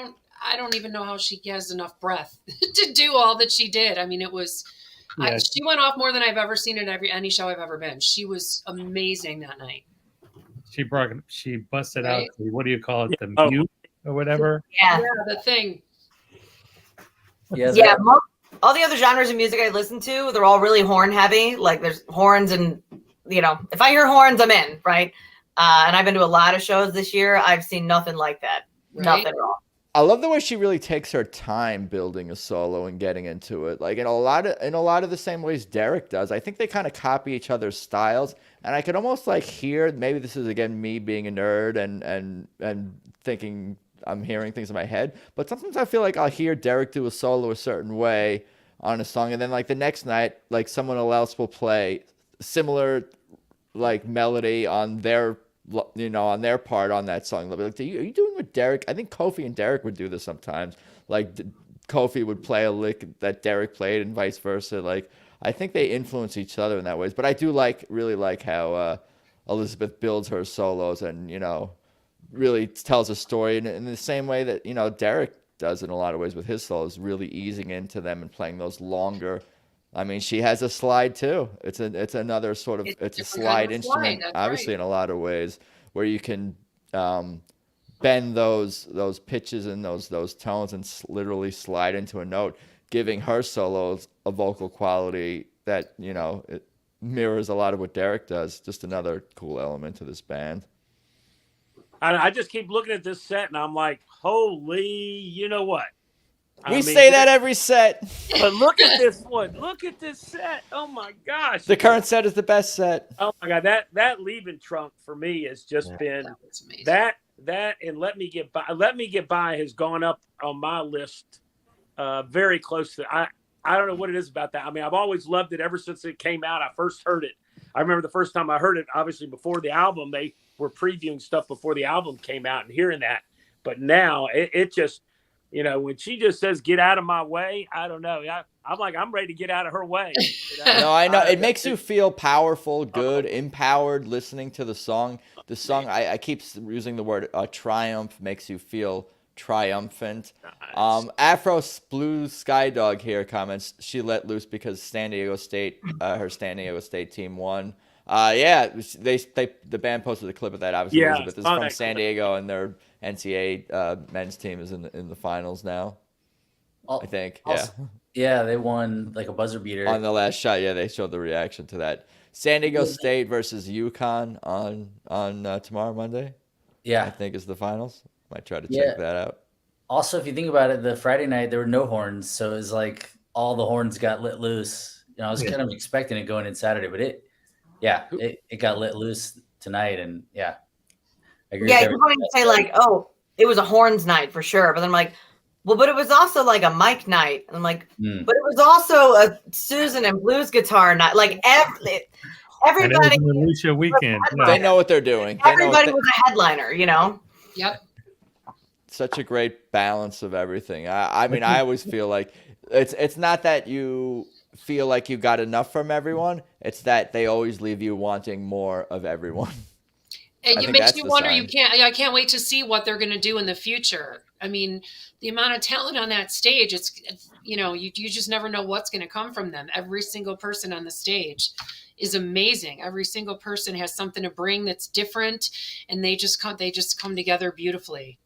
don't even know how she has enough breath to do all that she did. I mean, it was. Yeah. She went off more than I've ever seen at any show I've ever been. She was amazing that night. She busted out. What do you call it? The mute or whatever. Yeah, the thing. Yeah. All the other genres of music I listen to, they're all really horn heavy. Like there's horns, and if I hear horns, I'm in, right? And I've been to a lot of shows this year. I've seen nothing like that. Right? Nothing at all. I love the way she really takes her time building a solo and getting into it, like in a lot of the same ways Derek does. I think they kind of copy each other's styles, and I could almost like hear, maybe this is again me being a nerd and thinking I'm hearing things in my head, but sometimes I feel like I'll hear Derek do a solo a certain way on a song, and then like the next night, like someone else will play similar like melody on their on their part on that song. Like, are you doing with Derek? I think Kofi and Derek would do this sometimes. Like Kofi would play a lick that Derek played and vice versa. Like I think they influence each other in that ways. But I do really like how Elizabeth builds her solos and, really tells a story in the same way that, Derek does in a lot of ways with his solos, really easing into them and playing those longer. I mean, she has a slide too. It's another sort of it's a slide instrument, obviously in a lot of ways, where you can bend those pitches and those tones and literally slide into a note, giving her solos a vocal quality that it mirrors a lot of what Derek does. Just another cool element to this band. I just keep looking at this set and I'm like, holy, you know what? We say that every set. But look at this one. Look at this set. Oh my gosh. The current set is the best set. Oh my God. That Leaving Trunk for me has just been that and Let Me Get By. Let Me Get By has gone up on my list very close to I don't know what it is about that. I mean, I've always loved it ever since it came out. I first heard it. I remember the first time I heard it, obviously before the album, they were previewing stuff before the album came out and hearing that. But now it just, when she just says, get out of my way, I don't know. I'm like, I'm ready to get out of her way. No, I know. It makes you feel powerful, good, empowered listening to the song. The song, I keep using the word triumph, makes you feel triumphant. Nice. Afro Blue Skydog here comments she let loose because San Diego State, her San Diego State team won. Yeah, the band posted a clip of that. Obviously, Yeah, Elizabeth is saw from that San clip. Diego, and their NCAA men's team is in the finals now. I think. Yeah, they won like a buzzer beater On the last shot. Yeah, they showed the reaction to that. San Diego State versus UConn on tomorrow, Monday. Yeah, I think is the finals. Might try to Yeah. check that out. Also, if you think about it, the Friday night there were no horns, so it was like all the horns got lit loose. You know, I was kind of expecting it going in Saturday, but it got lit loose tonight, and I agree. Yeah, you're going to say like, oh, it was a horns night for sure, but then I'm like, well, but it was also like a mic night. And I'm like, but it was also a Susan and blues guitar night. Like everybody, and Alicia weekend. They know what they're doing. Everybody was a headliner, you know. Yep. Such a great balance of everything. I mean, I always feel like it's not that you feel like you got enough from everyone. It's that they always leave you wanting more of everyone. And it makes you wonder. I can't wait to see what they're going to do in the future. I mean, the amount of talent on that stage, it's you just never know what's going to come from them. Every single person on the stage is amazing. Every single person has something to bring that's different, and they just come together beautifully.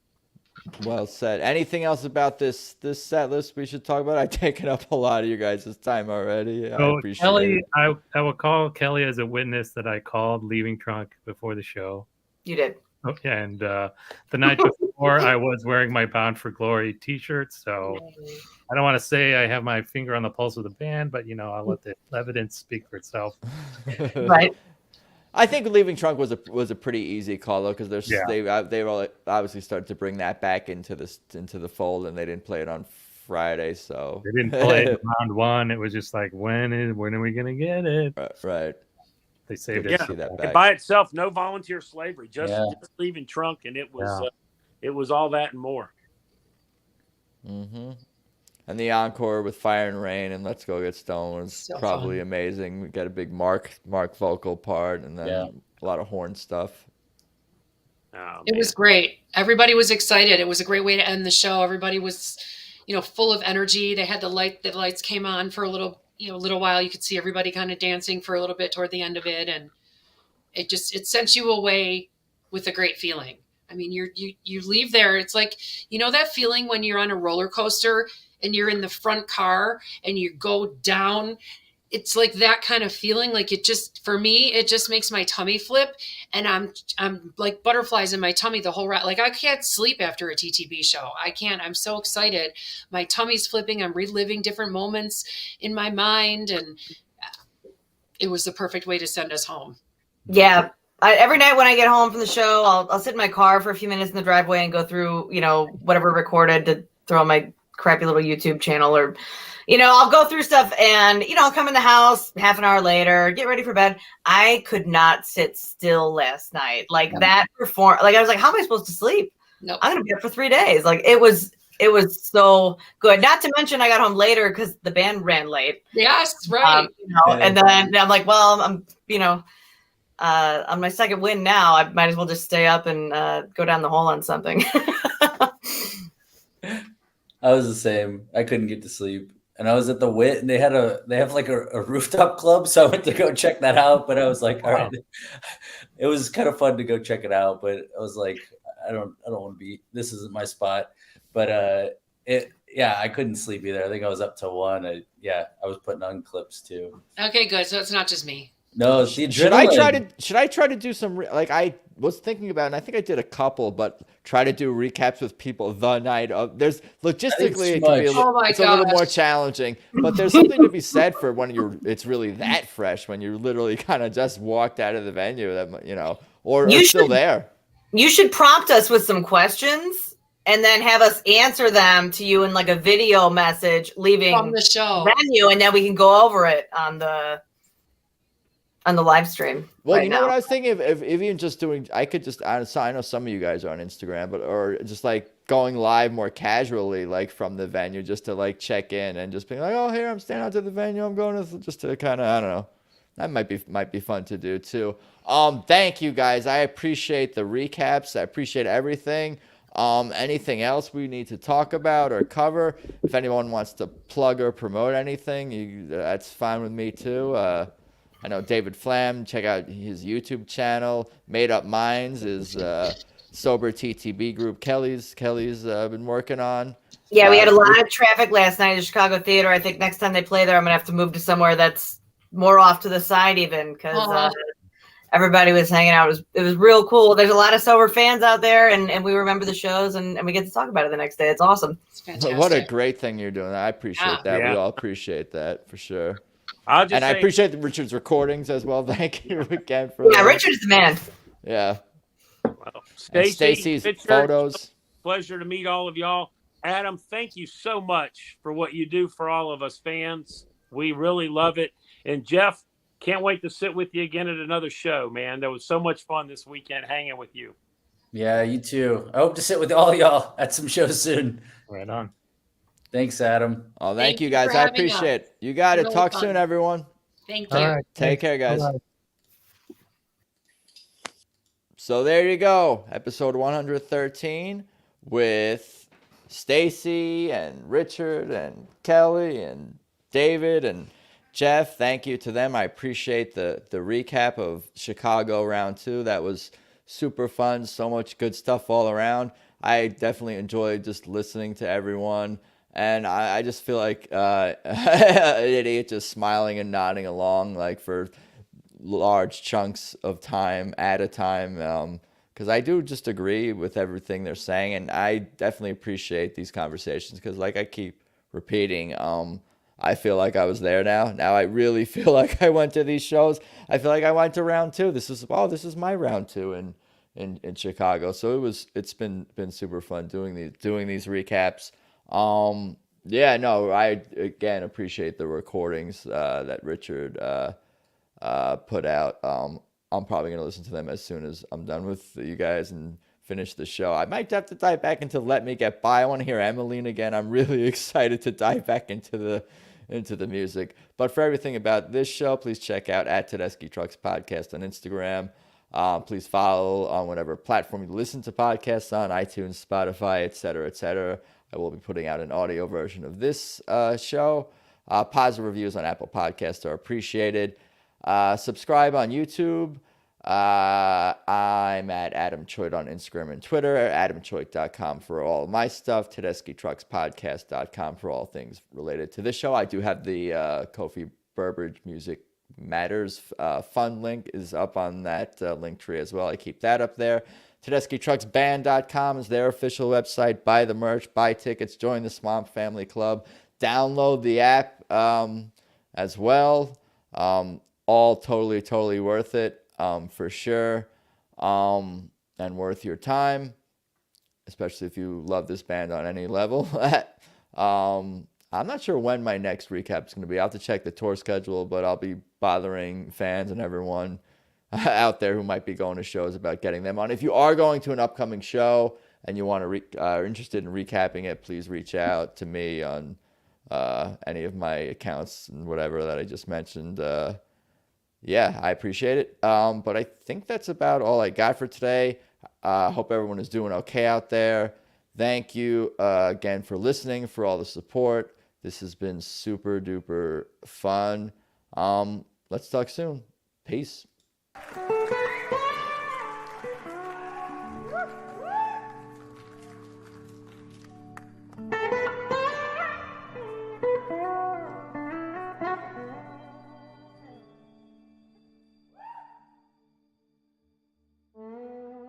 Well said. Anything else about this set list we should talk about? I've taken up a lot of you guys' time already. I appreciate Kelly, it. I will call Kelly as a witness that I called Leaving Trunk before the show. You did. Okay, and the night before, I was wearing my Bound for Glory T-shirt, so I don't want to say I have my finger on the pulse of the band, but I'll let the evidence speak for itself. Right. I think Leaving Trunk was a pretty easy call though, because they all obviously started to bring that back into the fold, and they didn't play it on Friday, so they didn't play it round one. It was just like, when are we gonna get it? Right. They saved it. See that And back. by itself, no volunteer slavery, just Leaving Trunk, and it was all that and more. Mm-hmm. And the encore with Fire and Rain and Let's Go Get Stoned was probably amazing. We got a big Mark vocal part, and then a lot of horn stuff. Oh, it was great. Everybody was excited. It was a great way to end the show. Everybody was, full of energy. They had the lights came on for a little while. You could see everybody kind of dancing for a little bit toward the end of it, and it sent you away with a great feeling. I mean, you leave there. It's like, that feeling when you're on a roller coaster and you're in the front car and you go down. It's like that kind of feeling. Like for me, it just makes my tummy flip, and I'm like butterflies in my tummy the whole ride. Like I can't sleep after a TTB show. I can't. I'm so excited. My tummy's flipping. I'm reliving different moments in my mind, and it was the perfect way to send us home. Yeah. Every night when I get home from the show, I'll sit in my car for a few minutes in the driveway and go through, whatever recorded to throw on my crappy little YouTube channel, or, I'll go through stuff and, I'll come in the house half an hour later, get ready for bed. I could not sit still last night. Like I was like, how am I supposed to sleep? Nope. I'm going to be up for 3 days. Like it was so good. Not to mention I got home later because the band ran late. Yes, right. And then I'm like, well, I'm, on my second win now, I might as well just stay up and go down the hole on something. I was the same. I couldn't get to sleep, and I was at the Wit, and they have like a rooftop club, so I went to go check that out. But I was like, all right, it was kind of fun to go check it out, but I was like, I don't want to be. This isn't my spot. But I couldn't sleep either. I think I was up till 1. I was putting on clips too. Okay, good. So it's not just me. No, it's the adrenaline. Should I try to do some I was thinking about, and I think I did a couple, but try to do recaps with people the night of. There's logistically it can be it's a little more challenging, but there's something to be said for when it's really that fresh, when you literally kind of just walked out of the venue, that or still there. You should prompt us with some questions and then have us answer them to you in like a video message leaving from the show venue, and then we can go over it on the live stream. Well, you know what I was thinking, if even just doing, I could just, I know some of you guys are on Instagram, or just like going live more casually, like from the venue, just to like check in and just being like, oh, here, I'm standing out to the venue, I'm going to, just to kind of, I don't know. That might be fun to do too. Thank you guys. I appreciate the recaps. I appreciate everything. Anything else we need to talk about or cover? If anyone wants to plug or promote anything, that's fine with me too. I know David Flamm. Check out his YouTube channel. Made Up Minds is sober TTB group Kelly's been working on. Yeah, we had a lot of traffic last night at Chicago Theater. I think next time they play there, I'm gonna have to move to somewhere that's more off to the side, even because everybody was hanging out. It was real cool. There's a lot of sober fans out there, and we remember the shows, and we get to talk about it the next day. It's awesome. It's fantastic. What a great thing you're doing. I appreciate that. Yeah. We all appreciate that for sure. I'll just I say, appreciate Richard's recordings as well. Thank you again for Yeah, Richard's the man. Yeah. well, And Staci, Stacy's Richard, photos. pleasure to meet all of y'all. Adam, thank you so much for what you do for all of us fans. We really love it. And Jeff, can't wait to sit with you again at another show, man. That was so much fun this weekend hanging with you. Yeah, you too. I hope to sit with all y'all at some shows soon. Right on. Thanks, Adam. Oh, Thank thank you you guys. for I having appreciate us. it. You got it. Really Talk fun. soon, everyone. Thank you. All right. Take care, guys. Bye-bye. So there you go. Episode 113 with Staci and Richard and Kelly and David and Jeff. Thank you to them. I appreciate the recap of Chicago round 2. That was super fun. So much good stuff all around. I definitely enjoyed just listening to everyone. And I just feel like an idiot just smiling and nodding along like for large chunks of time at a time. Because I do just agree with everything they're saying. And I definitely appreciate these conversations because like I keep repeating, I feel like I was there now. Now I really feel like I went to these shows. I feel like I went to round 2. This is my round 2 in Chicago. So it's been super fun doing these recaps. Yeah, no, I again appreciate the recordings that Richard put out. I'm probably gonna listen to them as soon as I'm done with you guys and finish the show. I might have to dive back into Let Me Get By. I want to hear Emmeline again. I'm really excited to dive back into the music. But for everything about this show, please check out at Tedeschi Trucks Podcast on Instagram. Please follow on whatever platform you listen to podcasts on, iTunes, Spotify, etc., etc. I will be putting out an audio version of this show. Positive reviews on Apple Podcasts are appreciated. Subscribe on YouTube. I'm at Adam Choit on Instagram and Twitter, adamchoit.com for all my stuff, Tedeschi Trucks Podcast.com for all things related to this show. I do have the Kofi Burbridge Music Matters fund link is up on that link tree as well. I keep that up there. Tedeschi Trucks Band.com is their official website. Buy the merch, buy tickets, join the Swamp Family Club, download the app as well. All totally worth it for sure, and worth your time, especially if you love this band on any level. I'm not sure when my next recap is going to be. I'll have to check the tour schedule, but I'll be bothering fans and everyone out there who might be going to shows about getting them on. If you are going to an upcoming show and you want to are interested in recapping it, please reach out to me on any of my accounts and whatever that I just mentioned. Yeah, I appreciate it. But I think that's about all I got for today. Hope everyone is doing okay out there. Thank you again for listening, for all the support. This has been super duper fun. Let's talk soon. Peace.